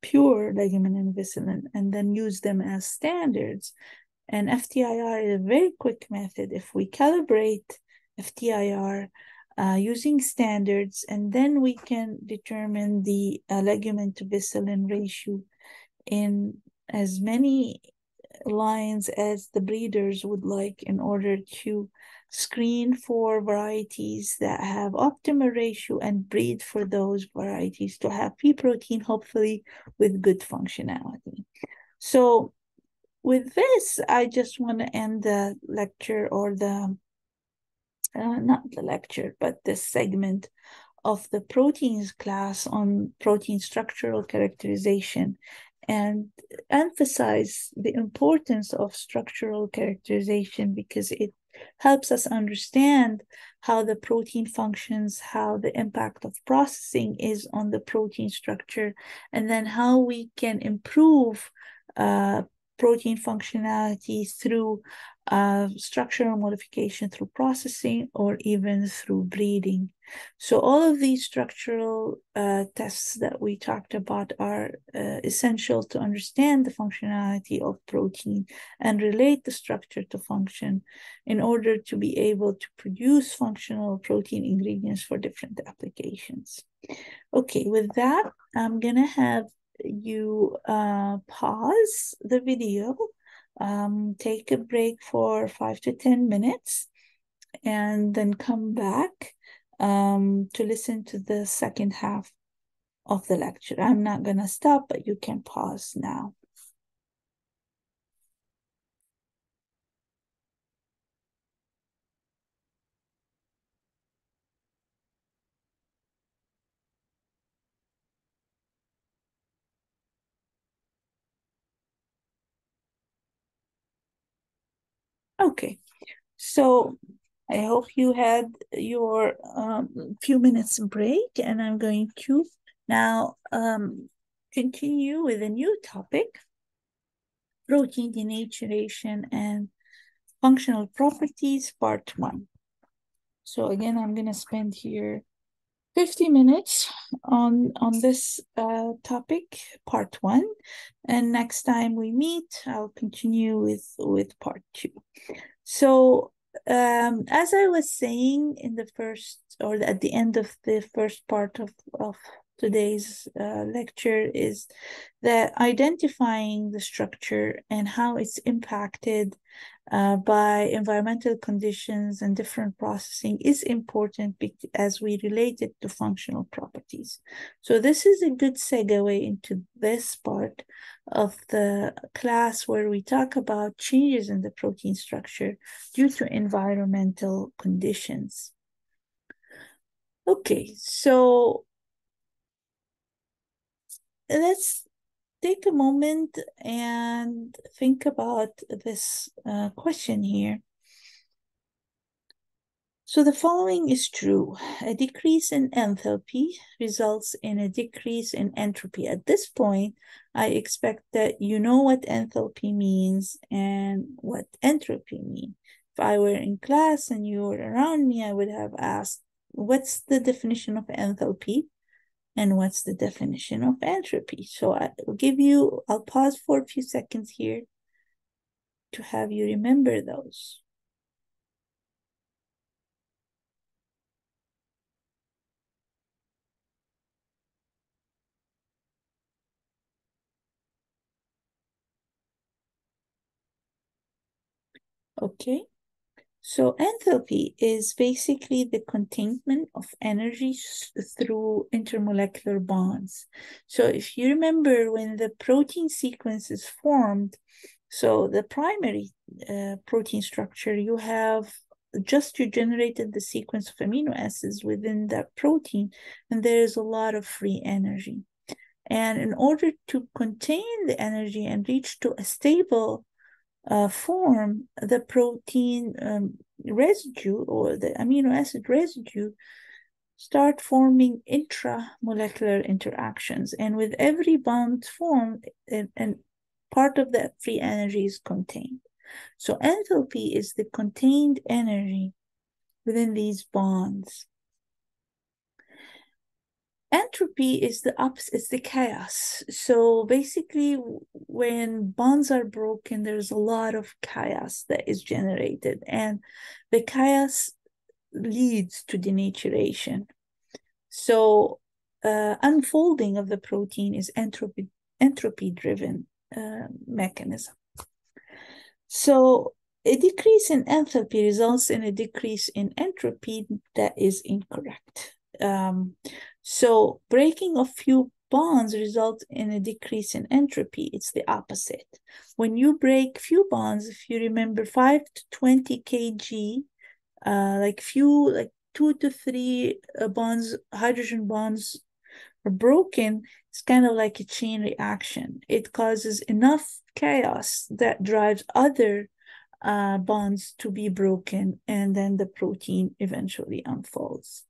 S1: pure legumin and vicillin, and then use them as standards. And FTIR is a very quick method. If we calibrate FTIR using standards, and then we can determine the legumin to vicillin ratio in as many lines as the breeders would like in order to screen for varieties that have optimal ratio and breed for those varieties to have pea protein, hopefully with good functionality. So with this, I just want to end the lecture, or the not the lecture, but this segment of the proteins class on protein structural characterization, and emphasize the importance of structural characterization because it helps us understand how the protein functions, how the impact of processing is on the protein structure, and then how we can improve protein functionality through structural modification through processing or even through breeding. So all of these structural tests that we talked about are essential to understand the functionality of protein and relate the structure to function in order to be able to produce functional protein ingredients for different applications. Okay, with that, I'm gonna have you pause the video, take a break for 5 to 10 minutes, and then come back to listen to the second half of the lecture. I'm not gonna stop, but you can pause now. Okay, so I hope you had your few minutes break, and I'm going to now continue with a new topic, protein denaturation and functional properties, part 1. So again, I'm going to spend here 50 minutes on this topic, part 1, and next time we meet, I'll continue with part 2. So as I was saying in the first, or at the end of the first part of today's lecture, is that identifying the structure and how it's impacted by environmental conditions and different processing is important as we relate it to functional properties. So this is a good segue into this part of the class where we talk about changes in the protein structure due to environmental conditions. Okay, so let's take a moment and think about this question here. So the following is true. A decrease in enthalpy results in a decrease in entropy. At this point, I expect that you know what enthalpy means and what entropy means. If I were in class and you were around me, I would have asked, what's the definition of enthalpy? And what's the definition of entropy? So I'll pause for a few seconds here to have you remember those. Okay. So enthalpy is basically the containment of energy through intermolecular bonds. So if you remember when the protein sequence is formed, so the primary protein structure, you generated the sequence of amino acids within that protein, and there is a lot of free energy. And in order to contain the energy and reach to a stable form, the protein residue or the amino acid residue start forming intramolecular interactions. And with every bond formed, and part of that free energy is contained. So enthalpy is the contained energy within these bonds. Entropy is the opposite, it's the chaos. So basically, when bonds are broken, there's a lot of chaos that is generated, and the chaos leads to denaturation. So unfolding of the protein is entropy-driven mechanism. So a decrease in enthalpy results in a decrease in entropy. That is incorrect. So breaking of few bonds results in a decrease in entropy. It's the opposite. When you break few bonds, if you remember 5 to 20 kg, like 2 to 3 bonds, hydrogen bonds are broken, it's kind of like a chain reaction. It causes enough chaos that drives other bonds to be broken, and then the protein eventually unfolds.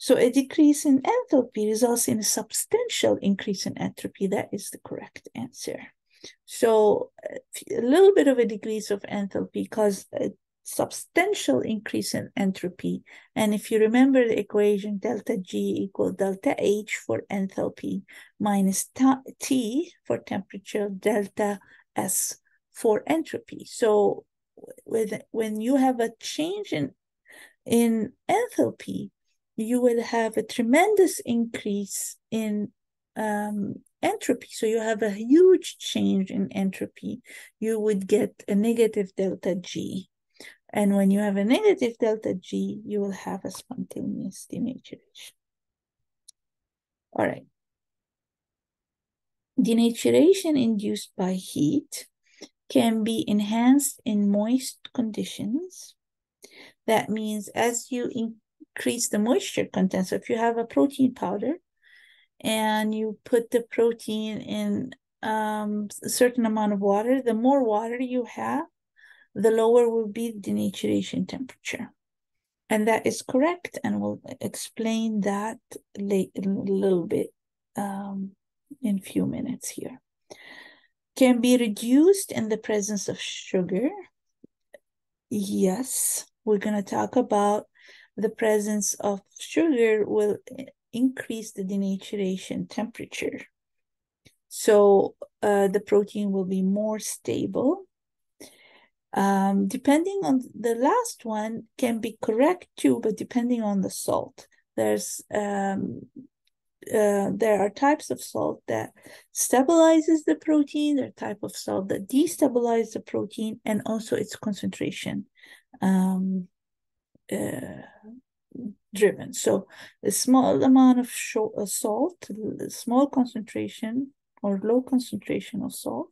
S1: So a decrease in enthalpy results in a substantial increase in entropy. That is the correct answer. So a little bit of a decrease of enthalpy causes a substantial increase in entropy. And if you remember the equation, delta G equals delta H for enthalpy minus T for temperature, delta S for entropy. So when you have a change in enthalpy, you will have a tremendous increase in entropy. So you have a huge change in entropy. You would get a negative delta G. And when you have a negative delta G, you will have a spontaneous denaturation. All right. Denaturation induced by heat can be enhanced in moist conditions. That means as you increase the moisture content, so if you have a protein powder and you put the protein in a certain amount of water, the more water you have, the lower will be the denaturation temperature. And that is correct, and we'll explain that a little bit in a few minutes here. Can be reduced in the presence of sugar. Yes, we're going to talk about the presence of sugar will increase the denaturation temperature. So the protein will be more stable. Depending on the last one can be correct too, but depending on the salt. There are types of salt that stabilizes the protein, there are type of salt that destabilize the protein, and also its concentration driven. So a small amount of salt, small concentration or low concentration of salt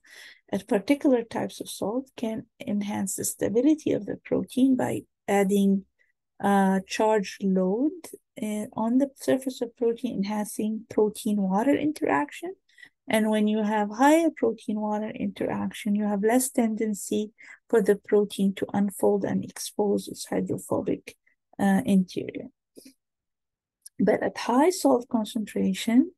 S1: at particular types of salt can enhance the stability of the protein by adding charge load on the surface of protein, enhancing protein-water interaction. And when you have higher protein-water interaction, you have less tendency for the protein to unfold and expose its hydrophobic interior. But at high salt concentration,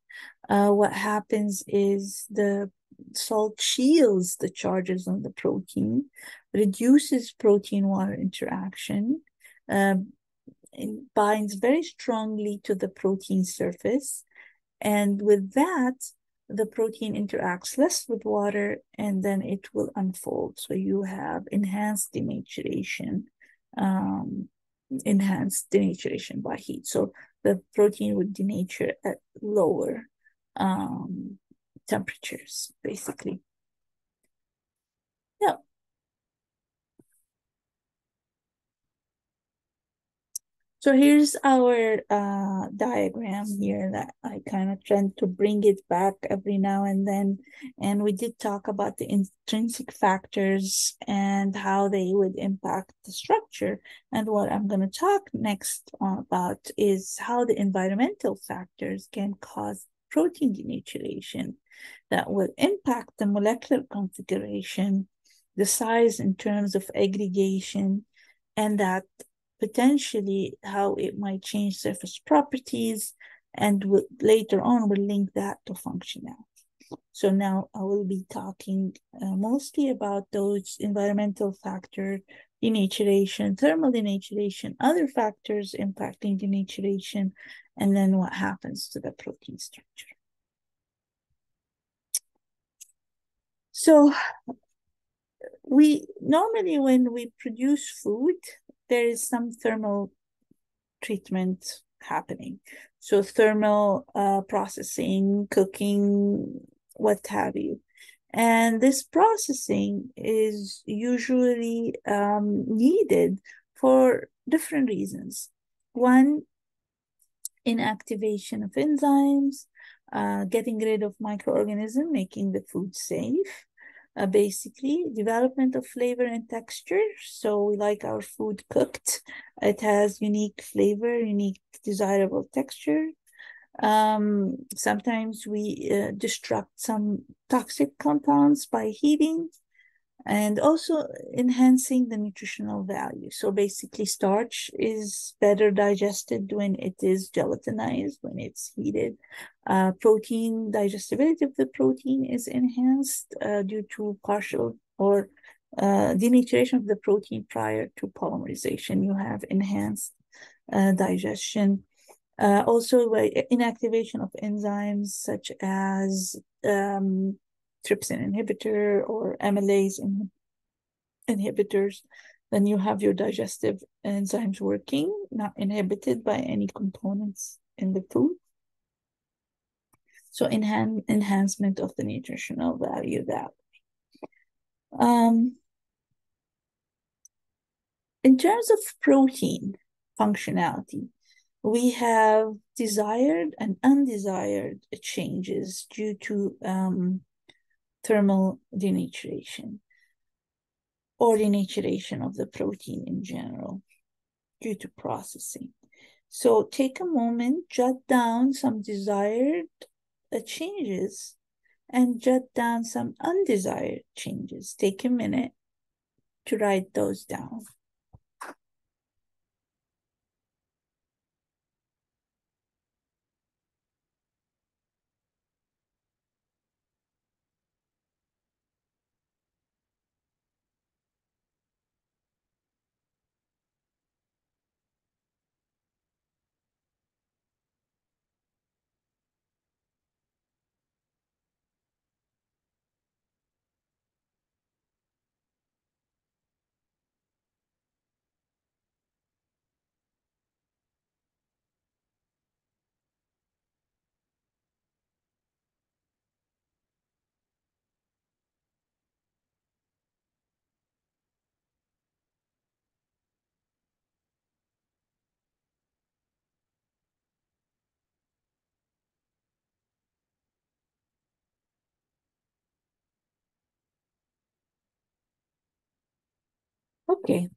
S1: what happens is the salt shields the charges on the protein, reduces protein-water interaction, it binds very strongly to the protein surface. And with that, the protein interacts less with water, and then it will unfold. So you have enhanced denaturation, by heat. So the protein would denature at lower temperatures, basically. Yeah. So here's our diagram here that I kind of tend to bring it back every now and then. And we did talk about the intrinsic factors and how they would impact the structure. And what I'm going to talk next about is how the environmental factors can cause protein denaturation that will impact the molecular configuration, the size in terms of aggregation, and that potentially how it might change surface properties, and later on we'll link that to functionality. So now I will be talking mostly about those environmental factors, denaturation, thermal denaturation, other factors impacting denaturation, and then what happens to the protein structure. So we normally, when we produce food, there is some thermal treatment happening. So thermal processing, cooking, what have you. And this processing is usually needed for different reasons. One, inactivation of enzymes, getting rid of microorganisms, making the food safe. Basically, development of flavor and texture. So we like our food cooked. It has unique flavor, unique desirable texture. Sometimes we destruct some toxic compounds by heating, and also enhancing the nutritional value. So basically, starch is better digested when it is gelatinized, when it's heated. Protein digestibility of the protein is enhanced due to partial or denaturation of the protein prior to polymerization. You have enhanced digestion. Also, inactivation of enzymes such as trypsin inhibitor or amylase inhibitors, then you have your digestive enzymes working, not inhibited by any components in the food. So enhancement of the nutritional value that way. In terms of protein functionality, we have desired and undesired changes due to thermal denaturation or denaturation of the protein in general due to processing. So take a moment, jot down some desired changes and jot down some undesired changes. Take a minute to write those down. Okay,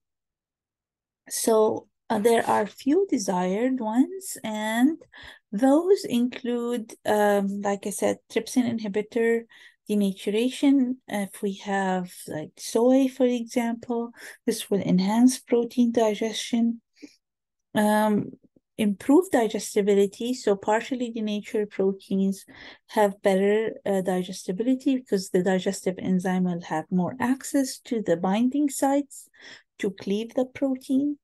S1: so there are few desired ones, and those include, like I said, trypsin inhibitor, denaturation. If we have like soy, for example, this will enhance protein digestion. Improve digestibility. So partially denatured proteins have better digestibility because the digestive enzyme will have more access to the binding sites to cleave the protein.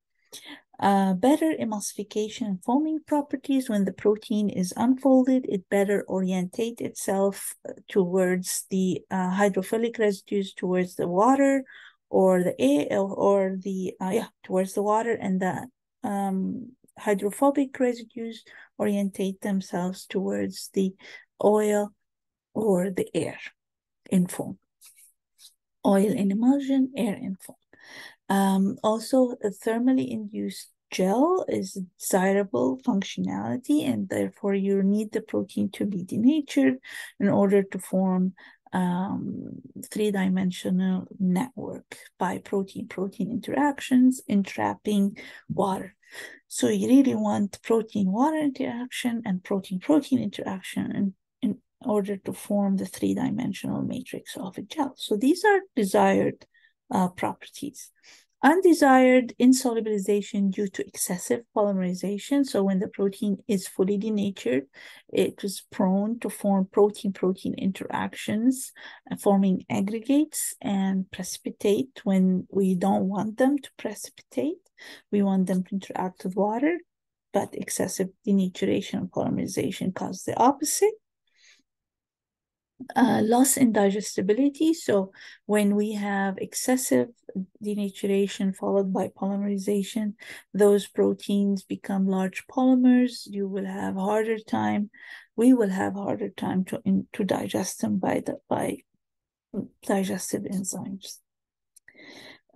S1: Better emulsification and foaming properties. When the protein is unfolded, it better orientate itself towards the hydrophilic residues, towards the water or the air, or the towards the water, and the hydrophobic residues orientate themselves towards the oil or the air in foam. Oil in emulsion, air in foam. Also, a thermally induced gel is desirable functionality, and therefore you need the protein to be denatured in order to form three-dimensional network by protein-protein interactions, entrapping water. So you really want protein-water interaction and protein-protein interaction in order to form the three-dimensional matrix of a gel. So these are desired properties. Undesired insolubilization due to excessive polymerization. So when the protein is fully denatured, it is prone to form protein-protein interactions, forming aggregates and precipitate when we don't want them to precipitate. We want them to interact with water, but excessive denaturation and polymerization cause the opposite. Loss in digestibility. So when we have excessive denaturation followed by polymerization, those proteins become large polymers. You will have harder time. We will have harder time to digest them by digestive enzymes.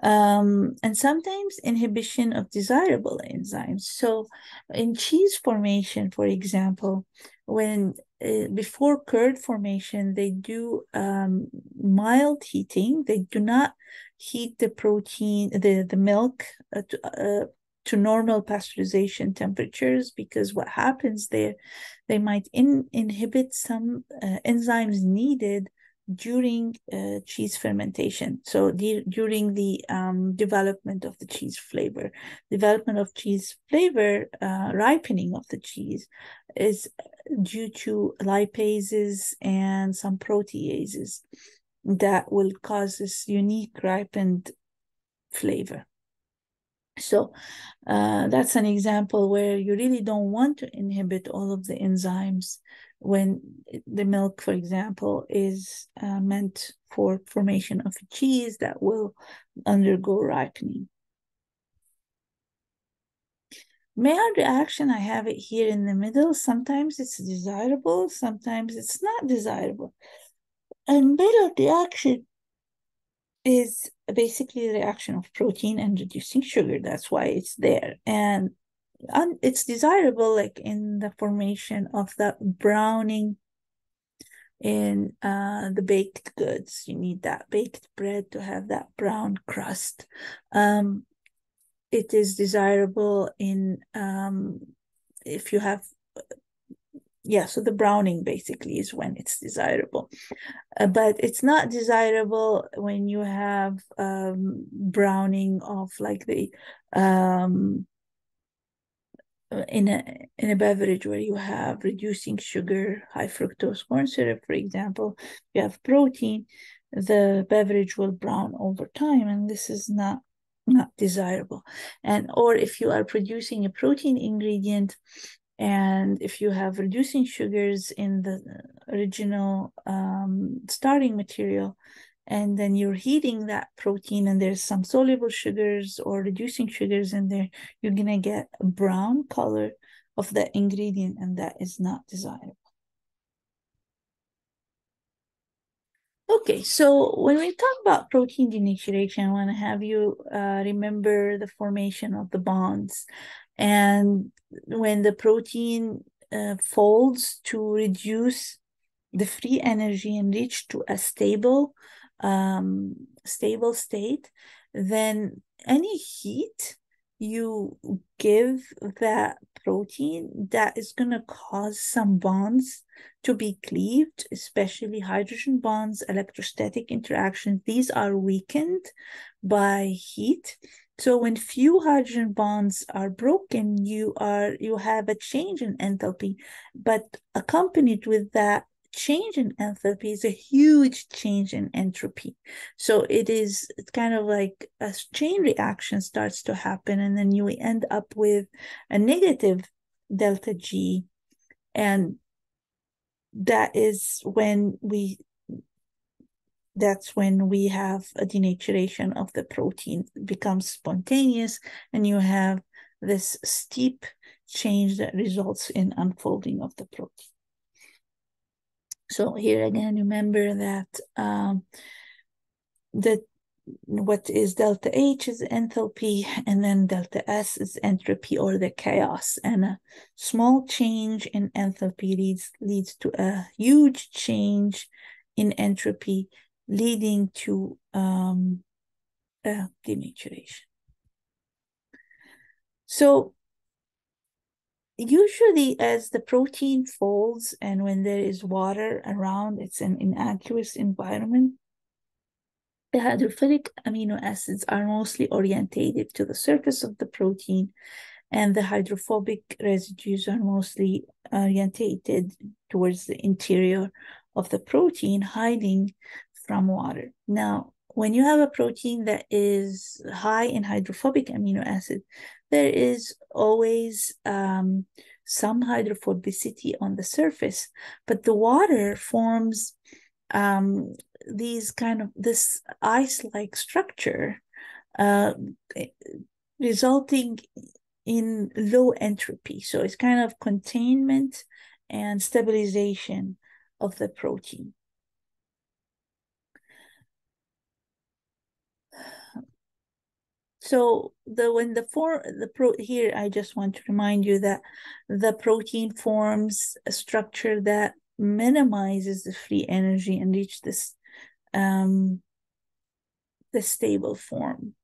S1: And sometimes inhibition of desirable enzymes. So in cheese formation, for example, when before curd formation, they do mild heating. They do not heat the protein, the milk to normal pasteurization temperatures, because what happens there, they might inhibit some enzymes needed during cheese fermentation. So during the development of the cheese flavor, ripening of the cheese is due to lipases and some proteases that will cause this unique ripened flavor. So that's an example where you really don't want to inhibit all of the enzymes when the milk, for example, is meant for formation of a cheese that will undergo ripening. Maillard reaction, I have it here in the middle. Sometimes it's desirable, sometimes it's not desirable. And Maillard reaction is basically the reaction of protein and reducing sugar. That's why it's there. And it's desirable, like in the formation of that browning in the baked goods. You need that baked bread to have that brown crust. It is desirable in if you have, so the browning basically is when it's desirable. But it's not desirable when you have browning of like the in a beverage where you have reducing sugar, high fructose corn syrup, for example, you have protein, the beverage will brown over time, and this is not desirable. And or if you are producing a protein ingredient, and if you have reducing sugars in the original starting material, and then you're heating that protein and there's some soluble sugars or reducing sugars in there, you're going to get a brown color of the ingredient, and that is not desirable. Okay, so when we talk about protein denaturation, I want to have you remember the formation of the bonds. And when the protein folds to reduce the free energy and reach to a stable state, then any heat you give that protein, that is going to cause some bonds to be cleaved, especially hydrogen bonds, electrostatic interactions. These are weakened by heat. So when few hydrogen bonds are broken, you have a change in enthalpy, but accompanied with that change in enthalpy is a huge change in entropy. So it's kind of like a chain reaction starts to happen, and then you end up with a negative delta G. And that's when we have a denaturation of the protein. It becomes spontaneous, and you have this steep change that results in unfolding of the protein. So here again, remember that what is delta H is enthalpy, and then delta S is entropy or the chaos. And a small change in enthalpy leads to a huge change in entropy, leading to denaturation. So usually as the protein folds and when there is water around, it's an inaqueous environment, the hydrophilic amino acids are mostly orientated to the surface of the protein, and the hydrophobic residues are mostly orientated towards the interior of the protein, hiding from water. Now, when you have a protein that is high in hydrophobic amino acid, there is always some hydrophobicity on the surface, but the water forms this ice-like structure, resulting in low entropy. So it's kind of containment and stabilization of the protein. So here, I just want to remind you that the protein forms a structure that minimizes the free energy and reach this the stable form.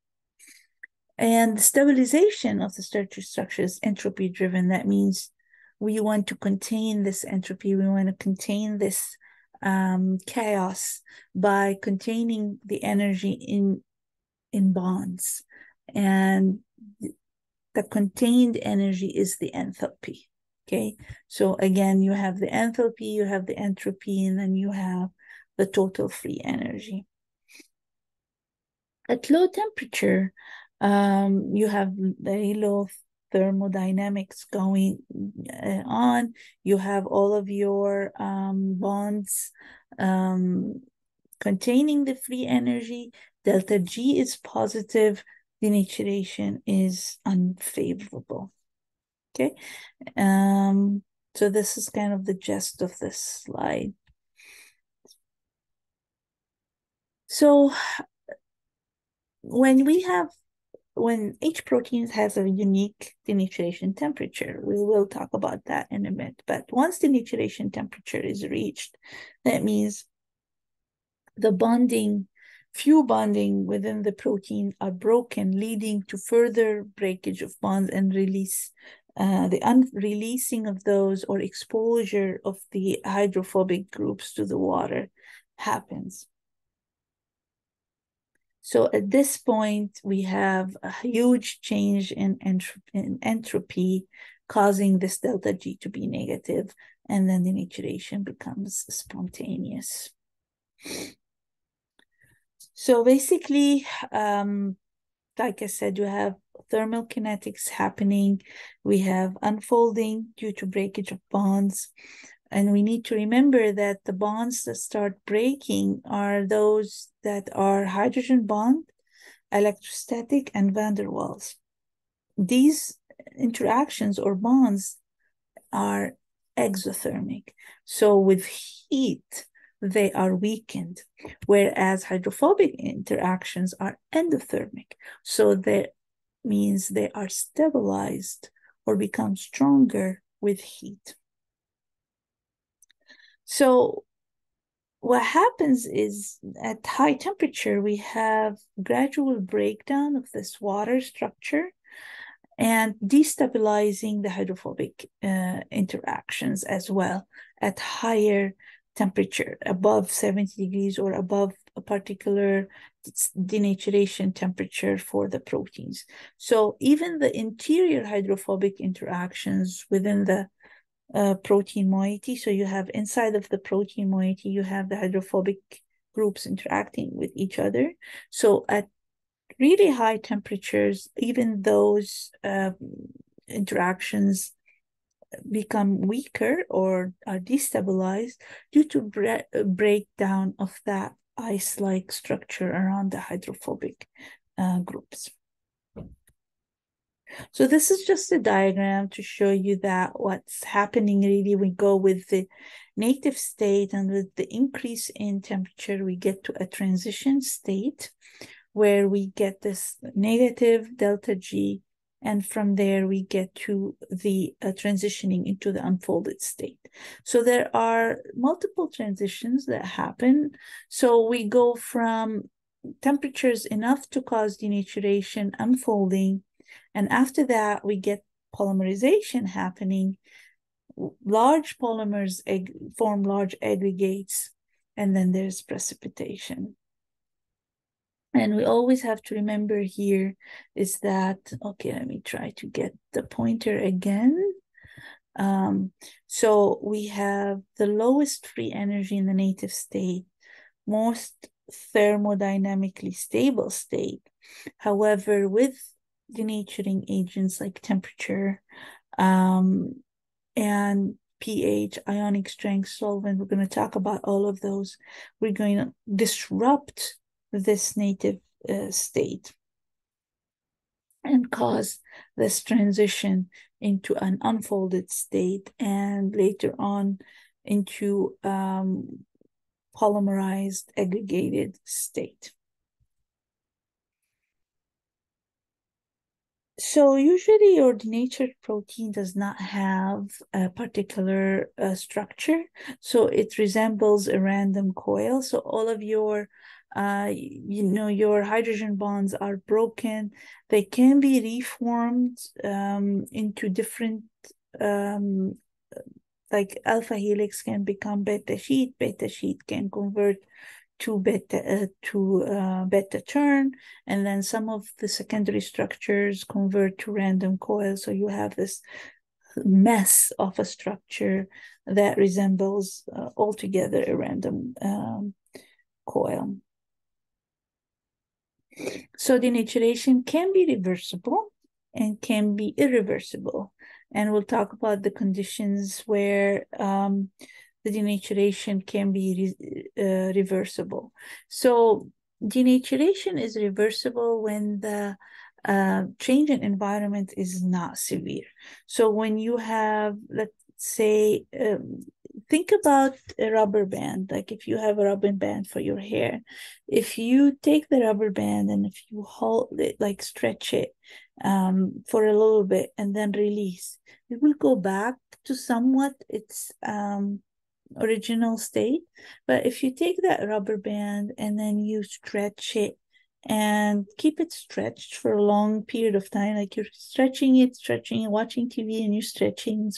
S1: And the stabilization of the structure is entropy driven. That means we want to contain this entropy. We want to contain this chaos by containing the energy in bonds. And the contained energy is the enthalpy. Okay, so again, you have the enthalpy, you have the entropy, and then you have the total free energy. At low temperature, you have very low thermodynamics going on. You have all of your bonds containing the free energy. Delta G is positive. Denaturation is unfavorable. Okay, so this is kind of the gist of this slide. So when each protein has a unique denaturation temperature, we will talk about that in a minute. But once denaturation temperature is reached, that means the few bonding within the protein are broken, leading to further breakage of bonds and release, the unreleasing of those or exposure of the hydrophobic groups to the water. happens. So at this point, we have a huge change in entropy, causing this delta G to be negative, and then denaturation becomes spontaneous. So basically, like I said, you have thermal kinetics happening. We have unfolding due to breakage of bonds. And we need to remember that the bonds that start breaking are those that are hydrogen bond, electrostatic, and van der Waals. These interactions or bonds are exothermic. So with heat, they are weakened, whereas hydrophobic interactions are endothermic. So that means they are stabilized or become stronger with heat. So what happens is at high temperature, we have gradual breakdown of this water structure and destabilizing the hydrophobic interactions as well at higher temperature, above 70 degrees or above a particular denaturation temperature for the proteins. So even the interior hydrophobic interactions within the protein moiety, so you have inside of the protein moiety, you have the hydrophobic groups interacting with each other. So at really high temperatures, even those interactions become weaker or are destabilized due to breakdown of that ice-like structure around the hydrophobic groups. So this is just a diagram to show you that what's happening really, we go with the native state, and with the increase in temperature, we get to a transition state where we get this negative delta G, and from there we get to the transitioning into the unfolded state. So there are multiple transitions that happen. So we go from temperatures enough to cause denaturation, unfolding, and after that we get polymerization happening. Large polymers form large aggregates, and then there's precipitation. And we always have to remember here is that, okay, let me try to get the pointer again. So we have the lowest free energy in the native state, most thermodynamically stable state. However, with denaturing agents like temperature and pH, ionic strength, solvent, we're going to talk about all of those. We're going to disrupt this native state and cause this transition into an unfolded state, and later on into polymerized aggregated state. So usually your denatured protein does not have a particular structure, so it resembles a random coil. So all of your your hydrogen bonds are broken. They can be reformed into different like alpha helix can become beta sheet can convert to beta turn, and then some of the secondary structures convert to random coil. So you have this mess of a structure that resembles altogether a random coil. So denaturation can be reversible and can be irreversible. And we'll talk about the conditions where the denaturation can be reversible. So denaturation is reversible when the change in environment is not severe. So when you have, let's say, think about a rubber band. Like if you have a rubber band for your hair, if you take the rubber band and if you hold it, like stretch it for a little bit and then release, it will go back to somewhat its original state. But if you take that rubber band and then you stretch it and keep it stretched for a long period of time, like you're stretching it, watching TV, and you're stretching,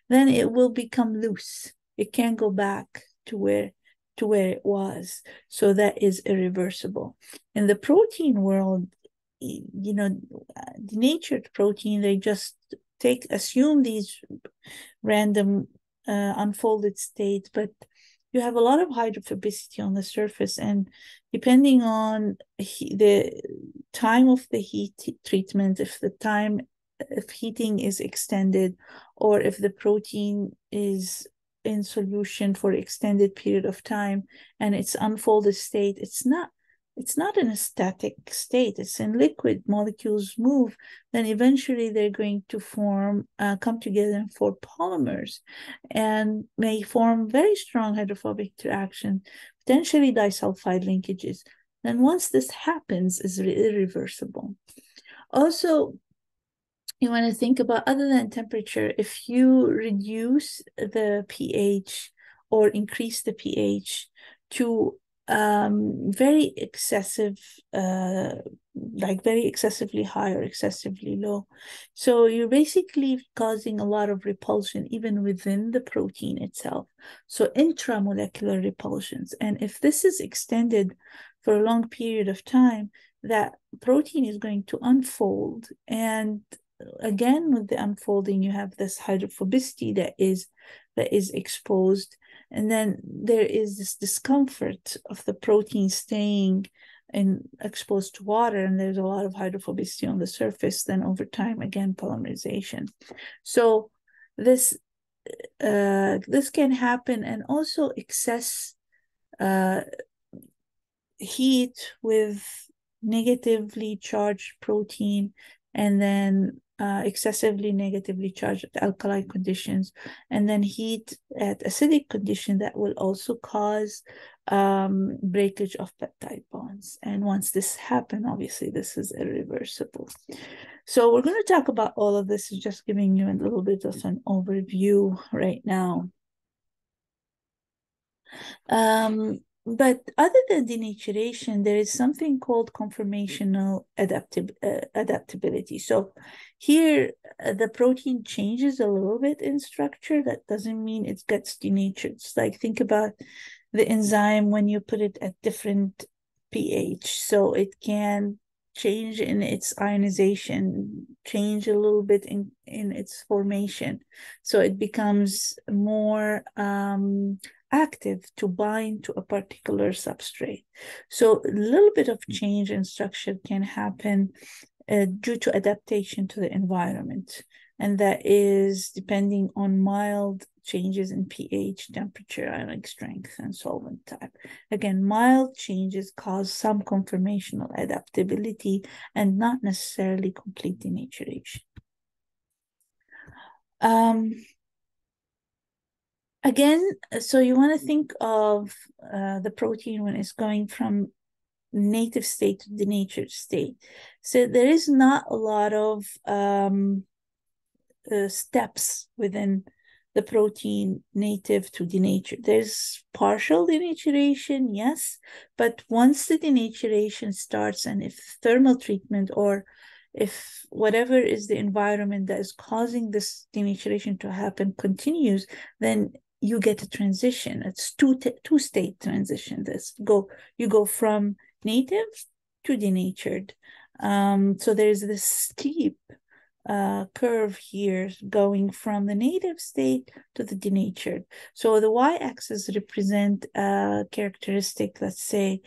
S1: then it will become loose. It can't go back to where to where it was. So that is irreversible. In the protein world, denatured protein, they just assume these random unfolded state, but you have a lot of hydrophobicity on the surface, and depending on the time of the heat treatment, if heating is extended, or if the protein is in solution for extended period of time and its unfolded state, it's not in a static state, it's in liquid, molecules move, then eventually they're going to come together and form polymers, and may form very strong hydrophobic interaction, potentially disulfide linkages. Then once this happens, it's irreversible. Also, you want to think about, other than temperature, if you reduce the pH or increase the pH to very excessive, like very excessively high or excessively low. So you're basically causing a lot of repulsion even within the protein itself. So intramolecular repulsions. And if this is extended for a long period of time, that protein is going to unfold. And again, with the unfolding, you have this hydrophobicity that is exposed. And then there is this discomfort of the protein staying exposed to water, and there's a lot of hydrophobicity on the surface. Then over time, again, polymerization. So this can happen, and also excess heat with negatively charged protein, and then excessively negatively charged at alkali conditions, and then heat at acidic condition, that will also cause breakage of peptide bonds. And once this happens, obviously this is irreversible. So we're going to talk about all of this, just giving you a little bit of an overview right now. But other than denaturation, there is something called conformational adaptability. So here, the protein changes a little bit in structure. That doesn't mean it gets denatured. It's like, think about the enzyme when you put it at different pH. So it can change in its ionization, change a little bit in its formation. So it becomes more active to bind to a particular substrate. So a little bit of change in structure can happen due to adaptation to the environment. And that is depending on mild changes in pH, temperature, ionic strength, and solvent type. Again, mild changes cause some conformational adaptability and not necessarily complete denaturation. Again, so you want to think of the protein when it's going from native state to denatured state. So there is not a lot of steps within the protein native to denatured. There's partial denaturation, yes, but once the denaturation starts, and if thermal treatment or if whatever is the environment that is causing this denaturation to happen continues, then you get a transition. It's two-state transition. You go from native to denatured. So there's this steep curve here going from the native state to the denatured. So the y-axis represent a characteristic, let's say,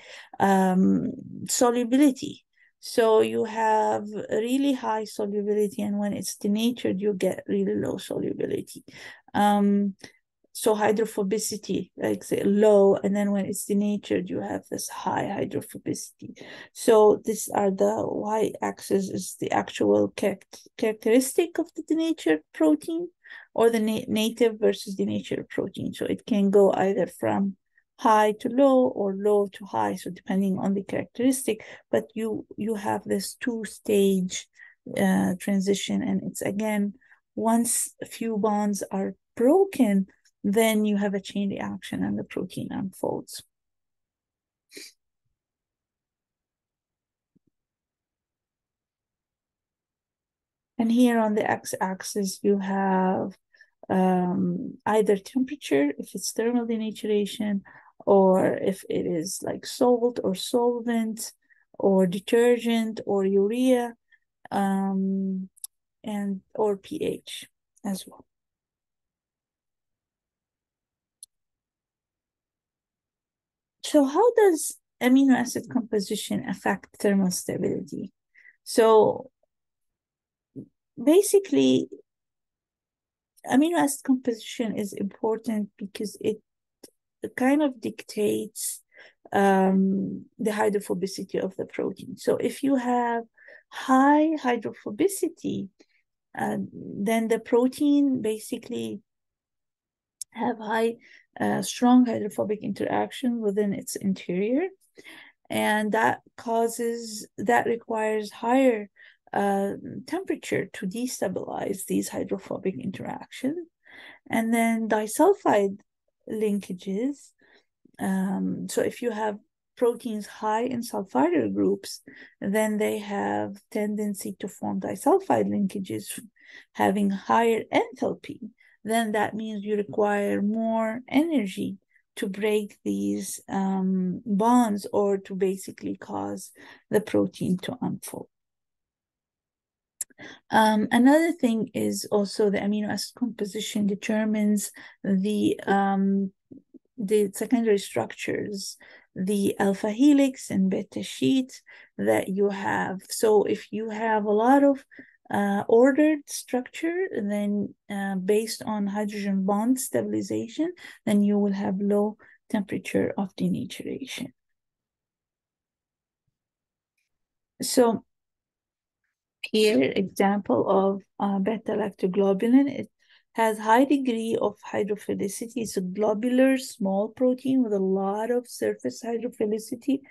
S1: solubility. So you have really high solubility, and when it's denatured, you get really low solubility. So hydrophobicity, like say low, and then when it's denatured, you have this high hydrophobicity. So these are the y-axis is the actual characteristic of the denatured protein, or the native versus denatured protein. So it can go either from high to low or low to high, so depending on the characteristic, but you have this two-stage transition, and it's again, once a few bonds are broken, then you have a chain reaction and the protein unfolds. And here on the x-axis, you have either temperature, if it's thermal denaturation, or if it is like salt or solvent or detergent or urea, and or pH as well. So how does amino acid composition affect thermal stability? So basically, amino acid composition is important because it kind of dictates the hydrophobicity of the protein. So if you have high hydrophobicity, then the protein basically have high, strong hydrophobic interaction within its interior, and that requires higher temperature to destabilize these hydrophobic interactions. And then disulfide linkages. So if you have proteins high in sulfide groups, then they have tendency to form disulfide linkages having higher enthalpy. Then that means you require more energy to break these bonds, or to basically cause the protein to unfold. Another thing is also the amino acid composition determines the secondary structures, the alpha helix and beta sheet that you have. So if you have a lot of ordered structure, then based on hydrogen bond stabilization, then you will have low temperature of denaturation. So here, example of beta-lactoglobulin. It has high degree of hydrophilicity. It's a globular small protein with a lot of surface hydrophilicity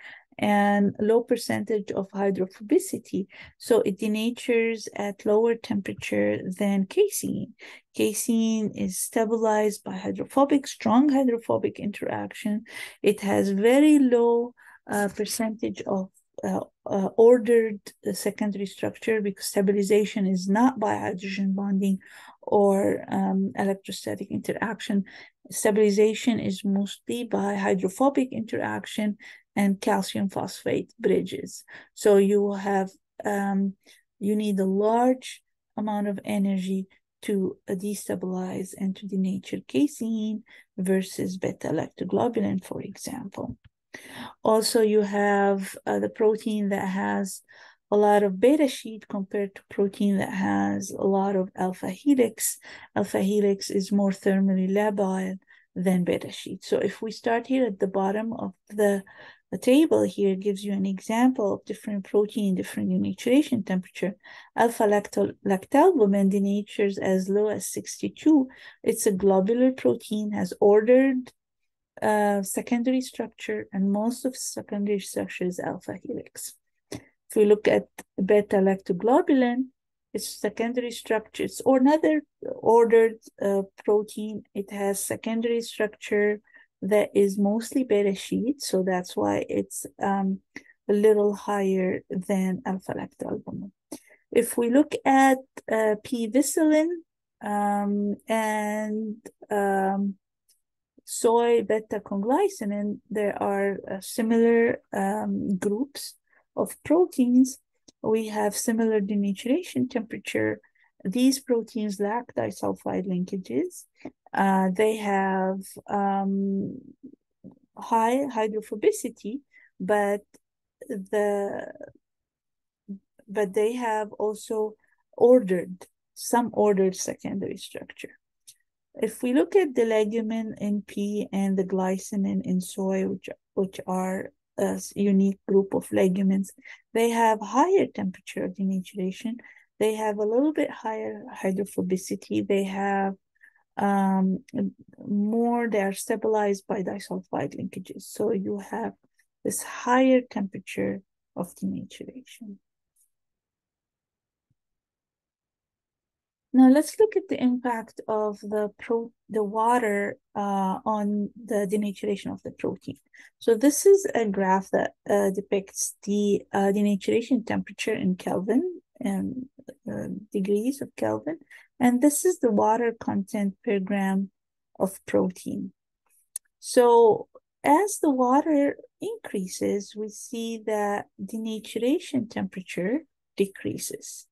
S1: and low percentage of hydrophobicity. So it denatures at lower temperature than casein. Casein is stabilized by strong hydrophobic interaction. It has very low percentage of ordered secondary structure, because stabilization is not by hydrogen bonding or electrostatic interaction. Stabilization is mostly by hydrophobic interaction and calcium phosphate bridges. So you have you need a large amount of energy to destabilize and to denature casein versus beta-lactoglobulin, for example. Also, you have the protein that has a lot of beta sheet compared to protein that has a lot of alpha helix. Alpha helix is more thermally labile than beta sheet. So if we start here at the bottom of the table here, gives you an example of different protein, different denaturation temperature. Alpha lactalbumin denatures as low as 62. It's a globular protein, has ordered secondary structure, and most of secondary structure is alpha helix. If we look at beta-lactoglobulin, its secondary structure, it's another ordered protein. It has secondary structure that is mostly beta sheet, so that's why it's a little higher than alpha-lactalbumin. If we look at p-vicillin and soy beta-conglycinin, there are similar groups of proteins. We have similar denaturation temperature. These proteins lack disulfide linkages. They have high hydrophobicity, but they have also some ordered secondary structure. If we look at the legumin in pea and the glycinin in soy, which are a unique group of legumins, they have higher temperature of denaturation. They have a little bit higher hydrophobicity. They have they are stabilized by disulfide linkages. So you have this higher temperature of denaturation. Now let's look at the impact of the water on the denaturation of the protein. So this is a graph that depicts the denaturation temperature in Kelvin and degrees of Kelvin, and this is the water content per gram of protein. So as the water increases, we see that denaturation temperature decreases.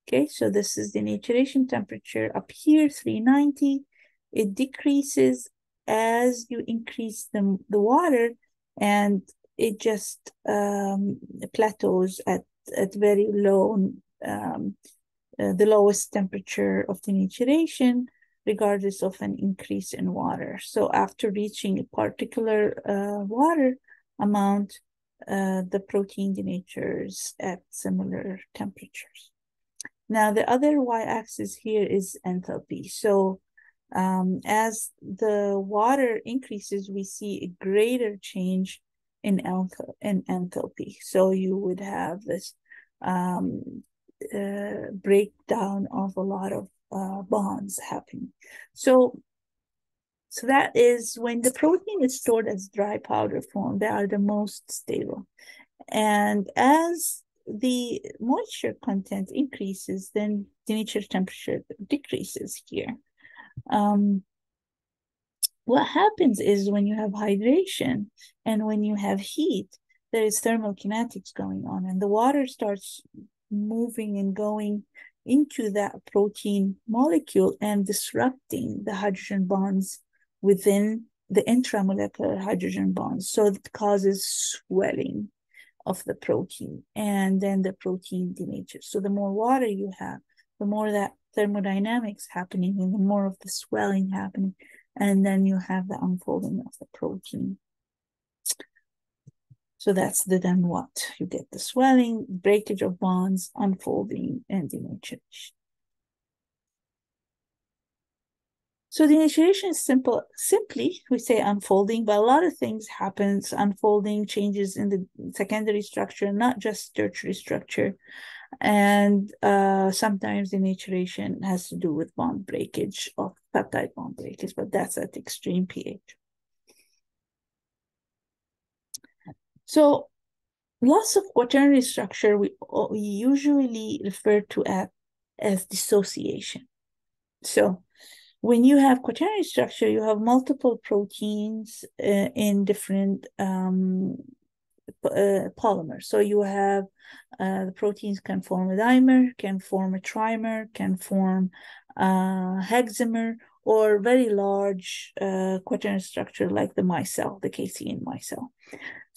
S1: Okay, so this is denaturation temperature up here, 390. It decreases as you increase the water, and it just plateaus at very low, the lowest temperature of denaturation, regardless of an increase in water. So after reaching a particular water amount, the protein denatures at similar temperatures. Now, the other y-axis here is enthalpy. So as the water increases, we see a greater change in enthalpy. So you would have this breakdown of a lot of bonds happening. So that is when the protein is stored as dry powder form, they are the most stable. And as the moisture content increases, then denatured temperature decreases here. What happens is when you have hydration and when you have heat, there is thermal kinetics going on, and the water starts moving and going into that protein molecule and disrupting the hydrogen bonds within the intramolecular hydrogen bonds. So it causes swelling of the protein, and then the protein denatures. So the more water you have, the more that thermodynamics happening and the more of the swelling happening, and then you have the unfolding of the protein. So that's the then what? You get the swelling, breakage of bonds, unfolding, and denaturation. So denaturation is simply, we say unfolding, but a lot of things happens, unfolding, changes in the secondary structure, not just tertiary structure. And sometimes denaturation has to do with bond breakage of peptide bond breakage, but that's at extreme pH. So loss of quaternary structure, we usually refer to as dissociation. So when you have quaternary structure, you have multiple proteins in different polymers. So you have the proteins can form a dimer, can form a trimer, can form hexamer, or very large quaternary structure like the micelle, the casein micelle.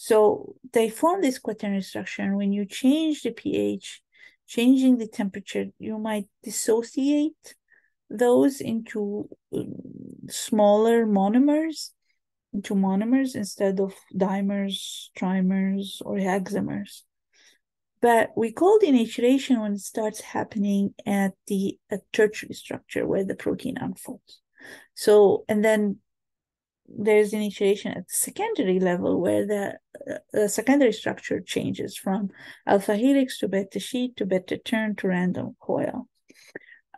S1: So they form this quaternary structure, and when you change the pH, changing the temperature, you might dissociate those into smaller monomers, instead of dimers, trimers, or hexamers. But we call denaturation when it starts happening at the tertiary structure where the protein unfolds. So, and then there's denaturation at the secondary level where the secondary structure changes from alpha helix to beta sheet to beta turn to random coil.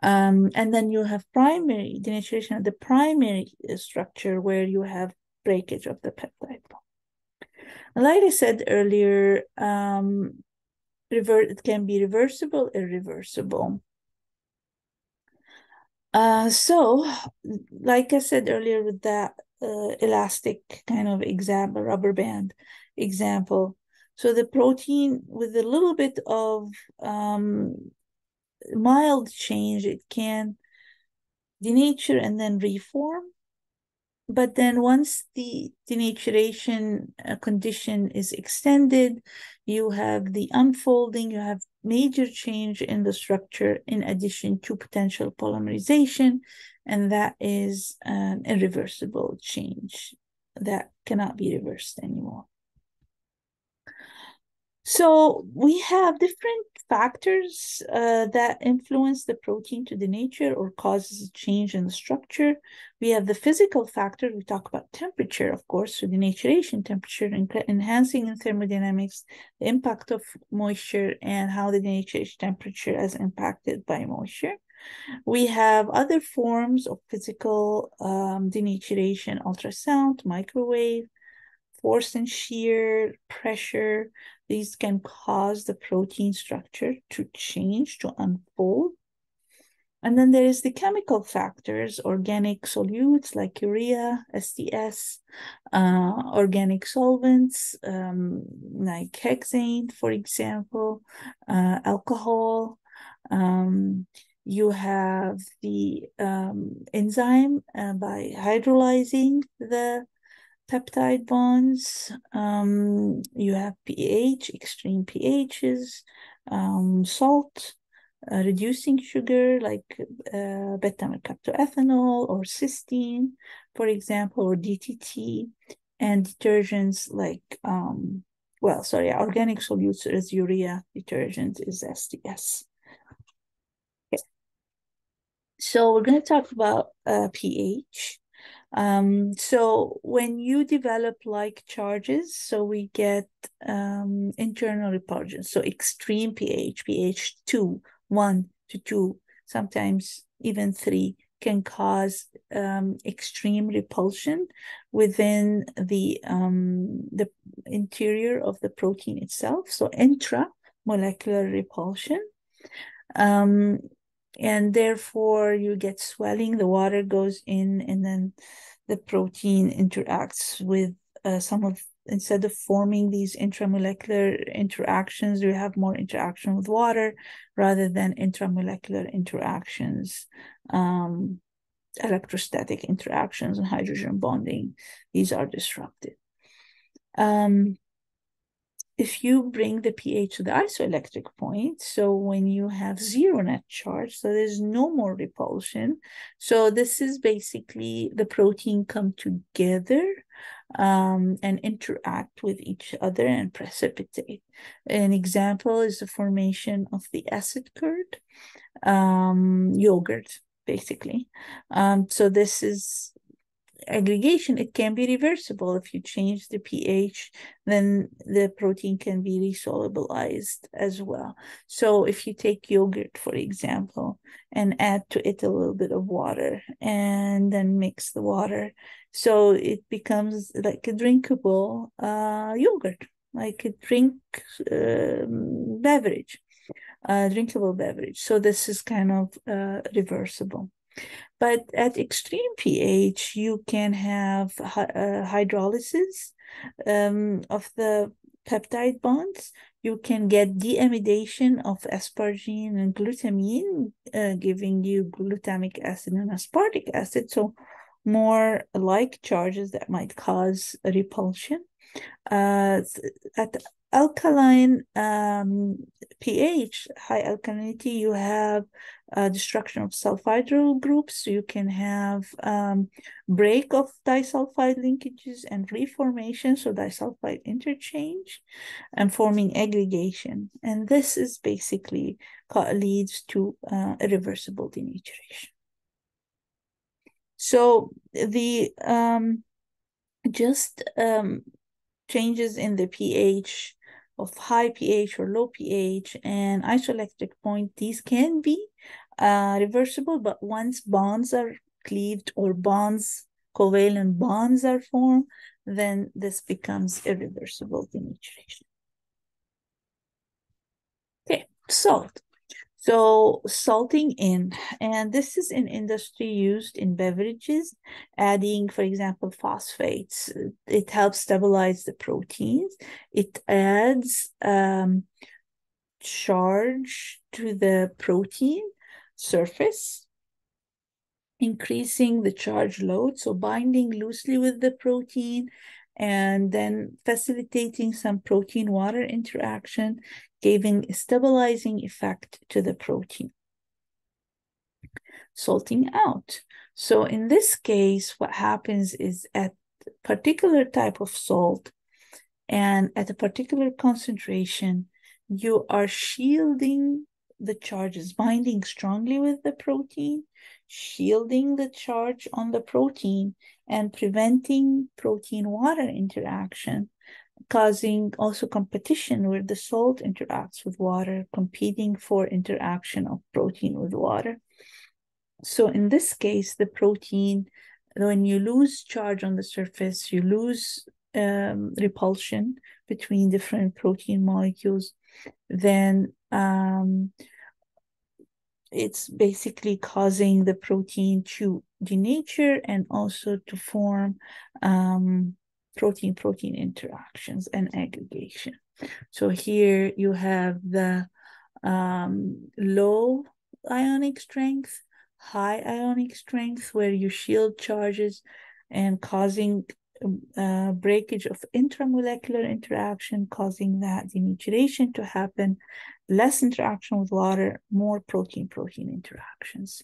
S1: And then you have primary denaturation at the primary structure where you have breakage of the peptide bond. Like I said earlier, it can be reversible, irreversible. So, like I said earlier with that elastic kind of example, rubber band example, so the protein with a little bit of mild change, it can denature and then reform. But then once the denaturation condition is extended, you have the unfolding, you have major change in the structure in addition to potential polymerization, and that is an irreversible change that cannot be reversed anymore. So we have different factors that influence the protein to denature or causes a change in the structure. We have the physical factor. We talk about temperature, of course, so denaturation temperature, enhancing in thermodynamics, the impact of moisture and how the denaturation temperature is impacted by moisture. We have other forms of physical denaturation, ultrasound, microwave, force and shear, pressure. These can cause the protein structure to change, to unfold. And then there is the chemical factors, organic solutes like urea, STS, organic solvents like hexane, for example, alcohol. You have the enzyme by hydrolyzing the peptide bonds. You have pH, extreme pHs, salt, reducing sugar like beta-mercaptoethanol or cysteine, for example, or DTT, and detergents like, organic solutes is urea, detergent is STS. Okay. So we're going to talk about pH. So when you develop like charges, so we get internal repulsion. So extreme pH 2, 1 to 2, sometimes even 3, can cause extreme repulsion within the interior of the protein itself. So intramolecular repulsion. And therefore you get swelling, the water goes in, and then the protein interacts with instead of forming these intramolecular interactions, you have more interaction with water rather than intramolecular interactions, electrostatic interactions and hydrogen bonding. These are disrupted. If you bring the pH to the isoelectric point, so when you have zero net charge, so there's no more repulsion. So this is basically the protein come together and interact with each other and precipitate. An example is the formation of the acid curd, yogurt, basically. So this is aggregation. It can be reversible. If you change the pH, then the protein can be resolubilized as well. So if you take yogurt, for example, and add to it a little bit of water and then mix the water, so it becomes like a drinkable yogurt, like a drinkable beverage. So this is kind of reversible. But at extreme pH, you can have hydrolysis of the peptide bonds. You can get deamidation of asparagine and glutamine, giving you glutamic acid and aspartic acid. So more like charges that might cause a repulsion. At alkaline pH, high alkalinity, you have destruction of sulfhydryl groups. So you can have break of disulfide linkages and reformation, so disulfide interchange, and forming aggregation. And this is basically leads to irreversible denaturation. So the changes in the pH of high pH or low pH and isoelectric point, these can be reversible, but once bonds are cleaved or covalent bonds are formed, then this becomes irreversible denaturation. Okay, salt. So salting in, and this is in industry used in beverages, adding, for example, phosphates. It helps stabilize the proteins. It adds charge to the protein surface, increasing the charge load, so binding loosely with the protein, and then facilitating some protein-water interaction, giving a stabilizing effect to the protein. Salting out. So in this case, what happens is at a particular type of salt and at a particular concentration, you are shielding the charges, binding strongly with the protein, shielding the charge on the protein, and preventing protein-water interaction, causing also competition where the salt interacts with water, competing for interaction of protein with water. So in this case, the protein, when you lose charge on the surface, you lose repulsion between different protein molecules, then it's basically causing the protein to denature and also to form protein-protein interactions and aggregation. So here you have the low ionic strength, high ionic strength, where you shield charges and causing breakage of intramolecular interaction, causing that denaturation to happen, less interaction with water, more protein-protein interactions.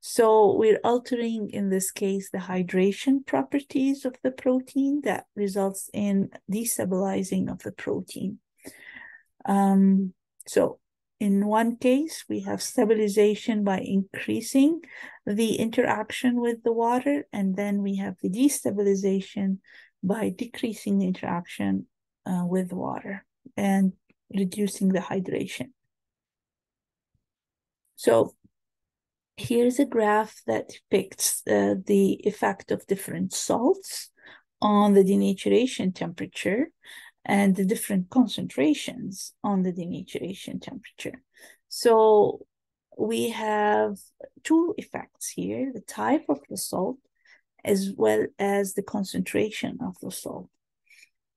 S1: So we're altering, in this case, the hydration properties of the protein that results in destabilizing of the protein. So in one case, we have stabilization by increasing the interaction with the water, and then we have the destabilization by decreasing the interaction with water and reducing the hydration. So here's a graph that depicts the effect of different salts on the denaturation temperature and the different concentrations on the denaturation temperature. So we have two effects here, the type of the salt as well as the concentration of the salt.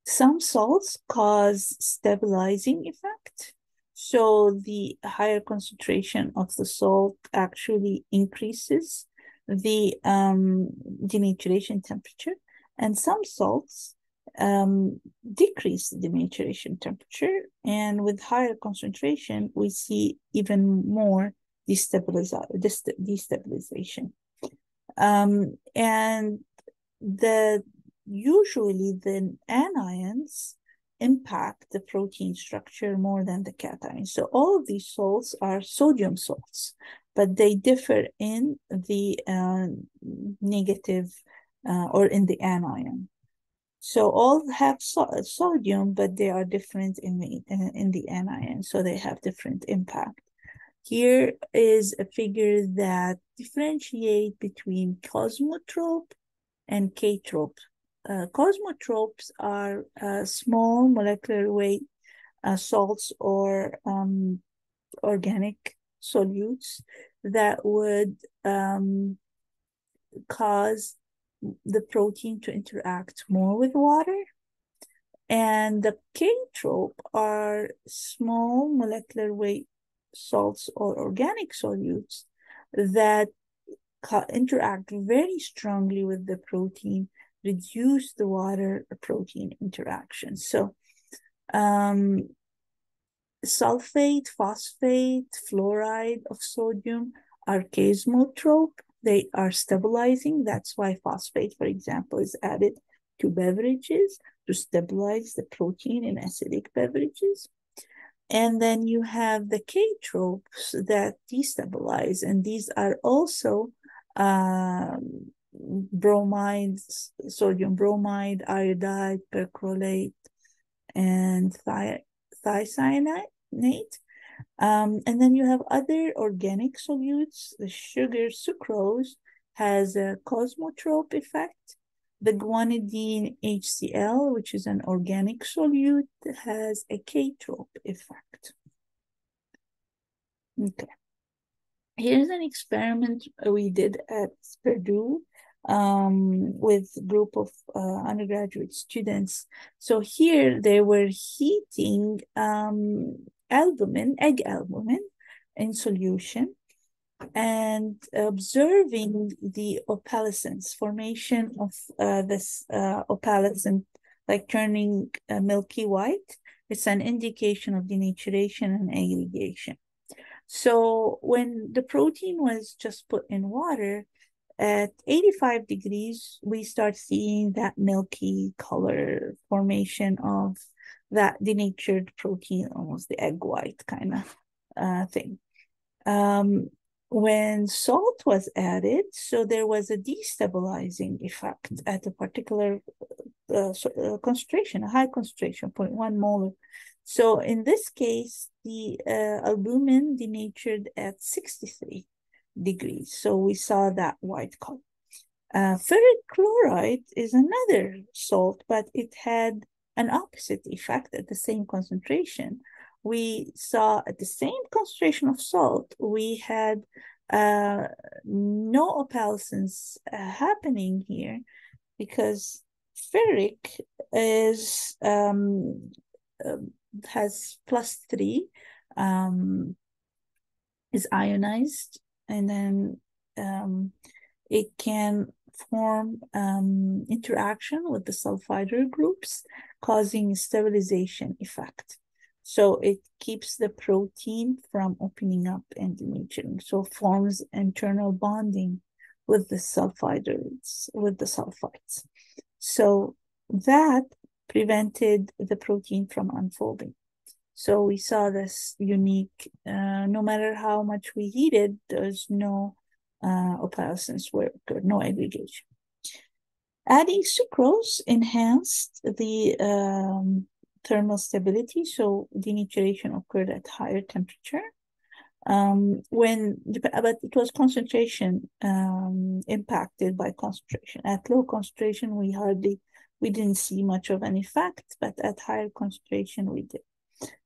S1: Some salts cause stabilizing effect. So the higher concentration of the salt actually increases the denaturation temperature, and some salts decrease the denaturation temperature, and with higher concentration, we see even more destabilization. And usually the anions impact the protein structure more than the cations. So all of these salts are sodium salts, but they differ in the negative or in the anion. So all have sodium, but they are different in the anion, so they have different impact. Here is a figure that differentiates between cosmotrope and K-trope. Cosmotropes are small molecular weight salts or organic solutes that would cause the protein to interact more with water. And the K-trope are small molecular weight salts or organic solutes that interact very strongly with the protein, reduce the water-protein interaction. So sulfate, phosphate, fluoride of sodium are kosmotrope. They are stabilizing. That's why phosphate, for example, is added to beverages to stabilize the protein in acidic beverages. And then you have the K-tropes that destabilize, and these are also bromides, sodium bromide, iodide, perchlorate, and thiocyanate. And then you have other organic solutes. The sugar sucrose has a kosmotrope effect. The guanidine HCl, which is an organic solute, has a K-trope effect. Okay. Here's an experiment we did at Purdue with a group of undergraduate students. So here they were heating albumin, egg albumin in solution, and observing the opalescence, formation of this opalescent, like turning milky white. It's an indication of denaturation and aggregation. So when the protein was just put in water, at 85 degrees, we start seeing that milky color formation of that denatured protein, almost the egg white kind of thing. When salt was added, so there was a destabilizing effect at a particular concentration, a high concentration, 0.1 molar. So in this case, the albumin denatured at 63 degrees. So we saw that white color. Ferric chloride is another salt, but it had an opposite effect at the same concentration, we saw at the same concentration of salt, we had no opalescence happening here, because ferric is has +3, is ionized, and then it can form interaction with the sulfide groups, causing stabilization effect. So it keeps the protein from opening up and denaturing. So forms internal bonding with the sulfides, So that prevented the protein from unfolding. So we saw this unique, no matter how much we heated, there's no opalescence where occurred, no aggregation. Adding sucrose enhanced the thermal stability, so denaturation occurred at higher temperature. But it was concentration impacted by concentration. At low concentration, we didn't see much of an effect, but at higher concentration, we did.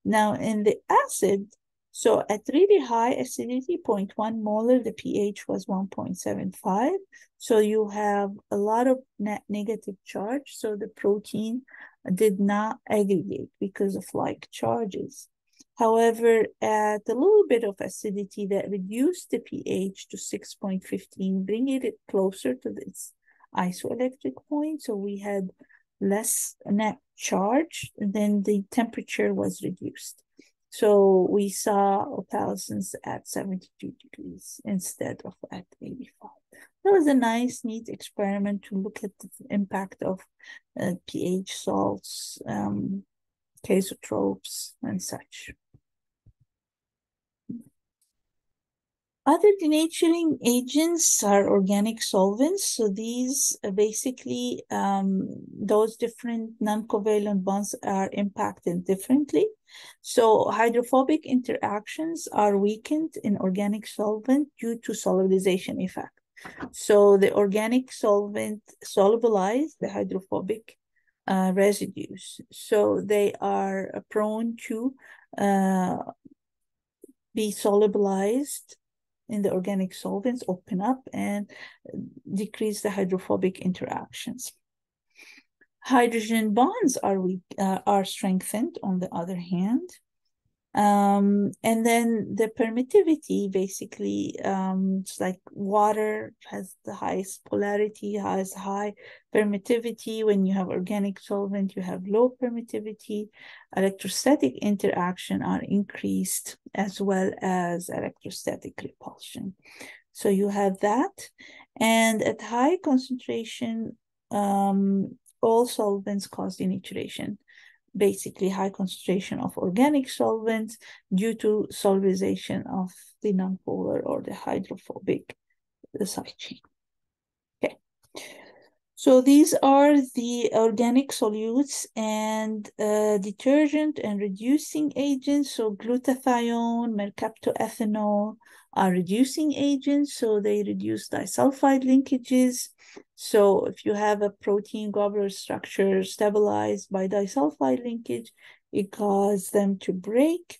S1: Now, in the acid, so at really high acidity, 0.1 molar, the pH was 1.75. So you have a lot of net negative charge. So the protein did not aggregate because of like charges. However, at a little bit of acidity, that reduced the pH to 6.15, bringing it closer to this isoelectric point. So we had less net charge, then the temperature was reduced. So we saw opalescence at 72 degrees instead of at 85. That was a nice, neat experiment to look at the impact of pH salts, casotropes, and such. Other denaturing agents are organic solvents. So these basically, those different non-covalent bonds are impacted differently. So hydrophobic interactions are weakened in organic solvent due to solubilization effect. So the organic solvent solubilize the hydrophobic residues. So they are prone to be solubilized in the organic solvents, open up and decrease the hydrophobic interactions. Hydrogen bonds are strengthened on the other hand. And then the permittivity, basically, it's like water has the highest polarity, has high permittivity. When you have organic solvent, you have low permittivity. Electrostatic interaction are increased, as well as electrostatic repulsion. So you have that. And at high concentration, all solvents cause denaturation. Basically high concentration of organic solvents due to solubilization of the nonpolar or the hydrophobic side chain. Okay. So these are the organic solutes and detergent and reducing agents. So glutathione, mercaptoethanol are reducing agents. So they reduce disulfide linkages. So if you have a protein globular structure stabilized by disulfide linkage, it causes them to break.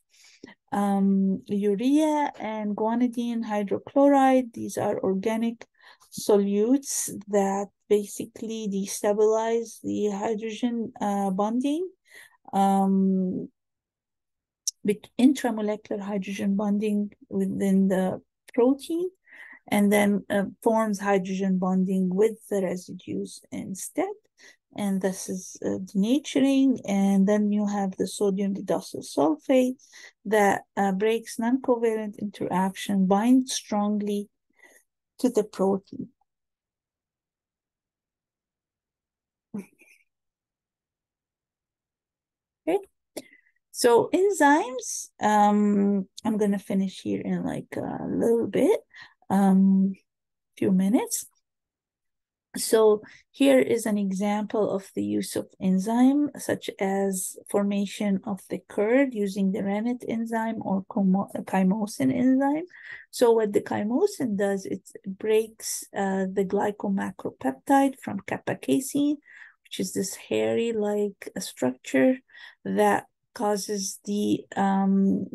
S1: Urea and guanidine hydrochloride, these are organic solutes that basically destabilize the hydrogen bonding, intramolecular hydrogen bonding within the protein, and then forms hydrogen bonding with the residues instead. And this is denaturing. And then you have the sodium diacetyl sulfate that breaks non-covalent interaction, binds strongly to the protein. Okay. So enzymes, I'm going to finish here in like a little bit, few minutes. So here is an example of the use of enzyme, such as formation of the curd using the rennet enzyme or chymosin enzyme. So what the chymosin does, it breaks the glycomacropeptide from kappa casein, which is this hairy-like structure that causes the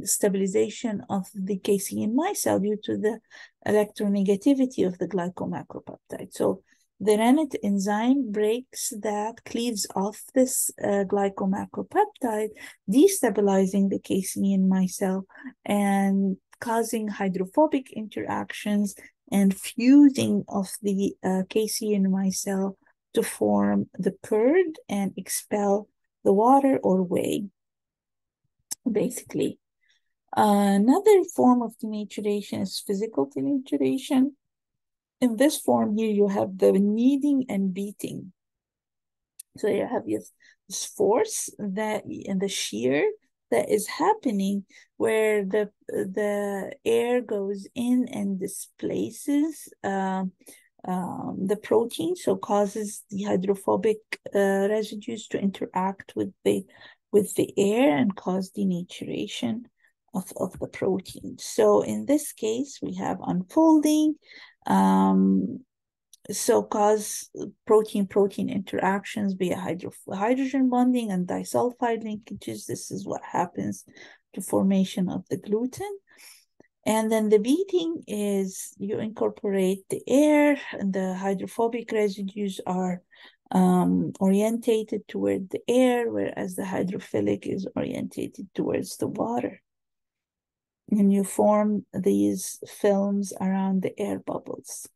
S1: stabilization of the casein micelle due to the electronegativity of the glycomacropeptide. So the rennet enzyme breaks that, cleaves off this glycomacropeptide, destabilizing the casein micelle and causing hydrophobic interactions and fusing of the casein micelle to form the curd and expel the water or whey, basically. Another form of denaturation is physical denaturation. In this form here, you have the kneading and beating. So you have this force that and the shear that is happening where the air goes in and displaces the protein, so causes the hydrophobic residues to interact with the air and cause denaturation of the protein. So in this case, we have unfolding, so cause protein-protein interactions via hydrogen bonding and disulfide linkages. This is what happens to formation of the gluten. And then the beating is you incorporate the air, and the hydrophobic residues are orientated toward the air, whereas the hydrophilic is orientated towards the water. And you form these films around the air bubbles.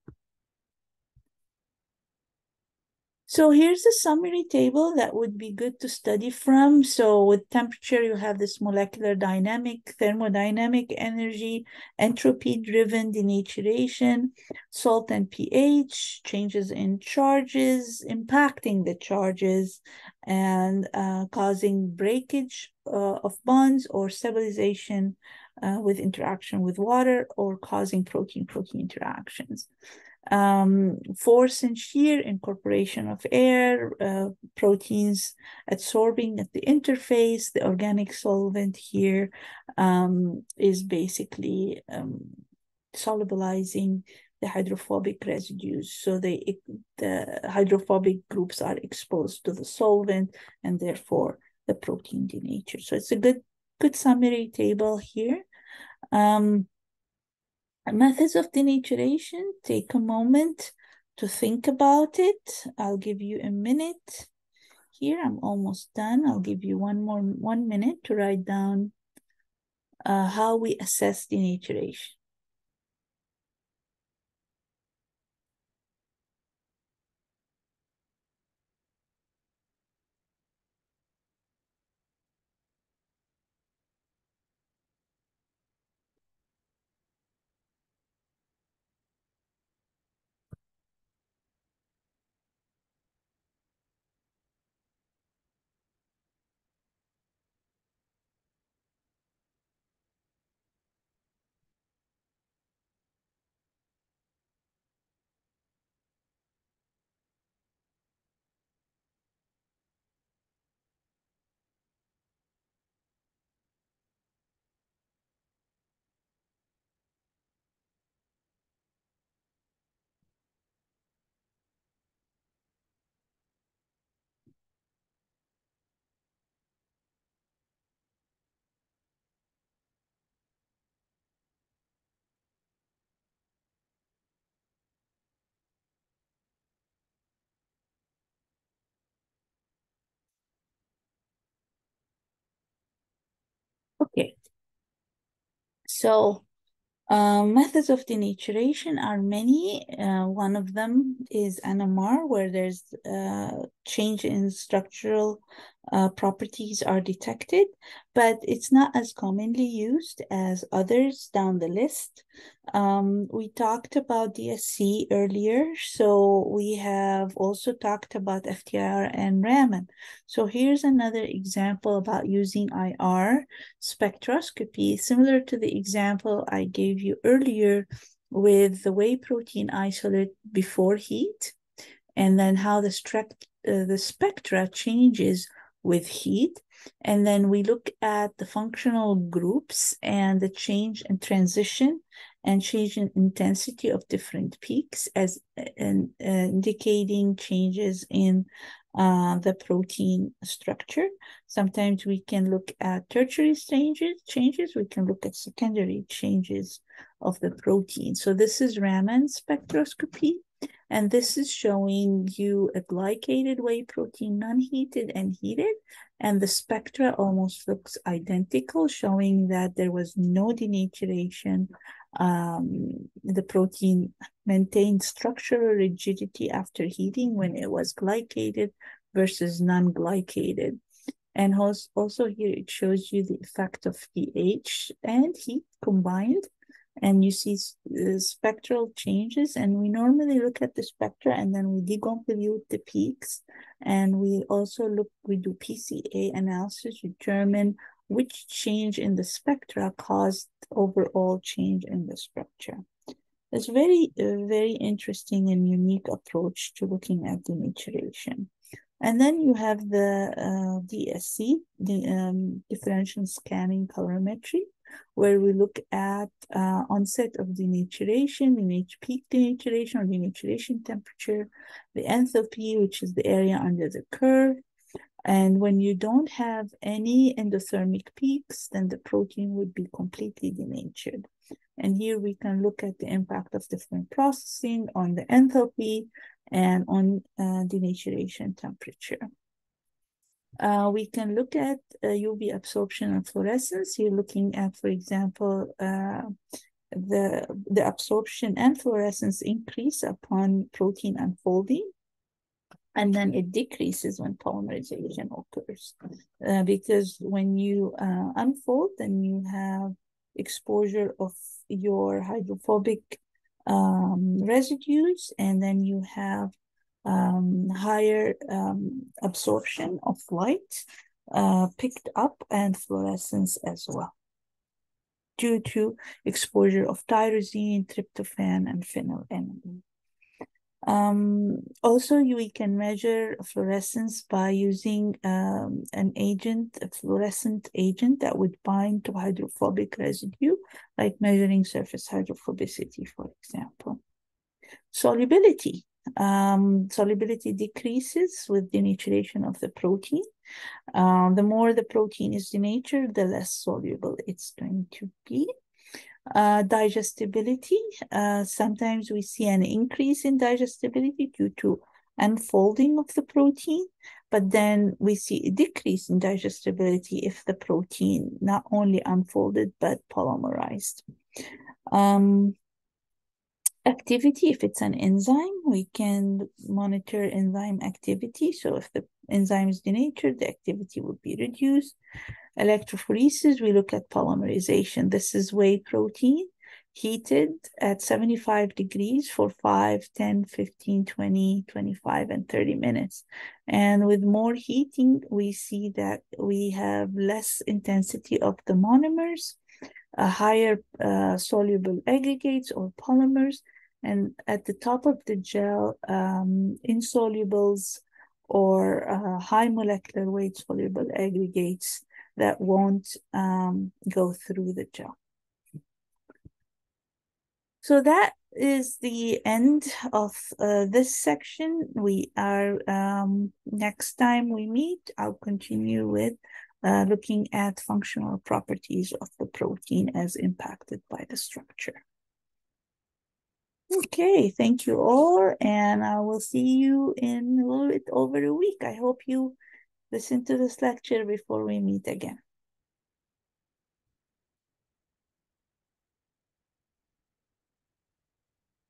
S1: So here's a summary table that would be good to study from. So with temperature, you have this molecular dynamic, thermodynamic energy, entropy-driven denaturation, salt and pH, changes in charges, impacting the charges, and causing breakage of bonds or stabilization with interaction with water, or causing protein-protein interactions. Force and shear, incorporation of air, proteins adsorbing at the interface. The organic solvent here is basically solubilizing the hydrophobic residues. So the hydrophobic groups are exposed to the solvent, and therefore the protein denatures. So it's a good summary table here. Methods of denaturation, take a moment to think about it. I'll give you a minute here. I'm almost done. I'll give you 1 minute to write down how we assess denaturation. Okay, so methods of denaturation are many. One of them is NMR, where there's change in structural properties are detected, but it's not as commonly used as others down the list. We talked about DSC earlier, so we have also talked about FTIR and Raman. So here's another example about using IR spectroscopy, similar to the example I gave you earlier with the whey protein isolate before heat, and then how the spectra changes with heat. And then we look at the functional groups and the change and transition and change in intensity of different peaks as indicating changes in the protein structure. Sometimes we can look at tertiary changes. We can look at secondary changes of the protein. So this is Raman spectroscopy. And this is showing you a glycated whey protein, non-heated and heated. And the spectra almost looks identical, showing that there was no denaturation. The protein maintained structural rigidity after heating when it was glycated versus non-glycated. And also here it shows you the effect of pH and heat combined. And you see spectral changes. And we normally look at the spectra and then we deconvolute the peaks. And we also we do PCA analysis to determine which change in the spectra caused overall change in the structure. It's very interesting and unique approach to looking at denaturation. And then you have the DSC, the differential scanning colorimetry, where we look at onset of denaturation, peak denaturation or denaturation temperature, the enthalpy, which is the area under the curve. And when you don't have any endothermic peaks, then the protein would be completely denatured. And here we can look at the impact of different processing on the enthalpy and on denaturation temperature. We can look at UV absorption and fluorescence. You're looking at, for example, the absorption and fluorescence increase upon protein unfolding, and then it decreases when polymerization occurs. Because when you unfold, then you have exposure of your hydrophobic residues, and then you have higher absorption of light picked up and fluorescence as well, due to exposure of tyrosine, tryptophan, and phenylalanine. Also, we can measure fluorescence by using a fluorescent agent that would bind to hydrophobic residue, like measuring surface hydrophobicity, for example. Solubility. Solubility decreases with denaturation of the protein. The more the protein is denatured, the less soluble it's going to be. Digestibility. Sometimes we see an increase in digestibility due to unfolding of the protein, but then we see a decrease in digestibility if the protein not only unfolded but polymerized. Activity, if it's an enzyme, we can monitor enzyme activity. So if the enzyme is denatured, the activity will be reduced. Electrophoresis, we look at polymerization. This is whey protein heated at 75 degrees for 5, 10, 15, 20, 25, and 30 minutes. And with more heating, we see that we have less intensity of the monomers, higher soluble aggregates or polymers, and at the top of the gel, insolubles or high molecular weight soluble aggregates that won't go through the gel. So that is the end of this section. We are, next time we meet, I'll continue with looking at functional properties of the protein as impacted by the structure. Okay, thank you all, and I will see you in a little bit over a week. I hope you listen to this lecture before we meet again.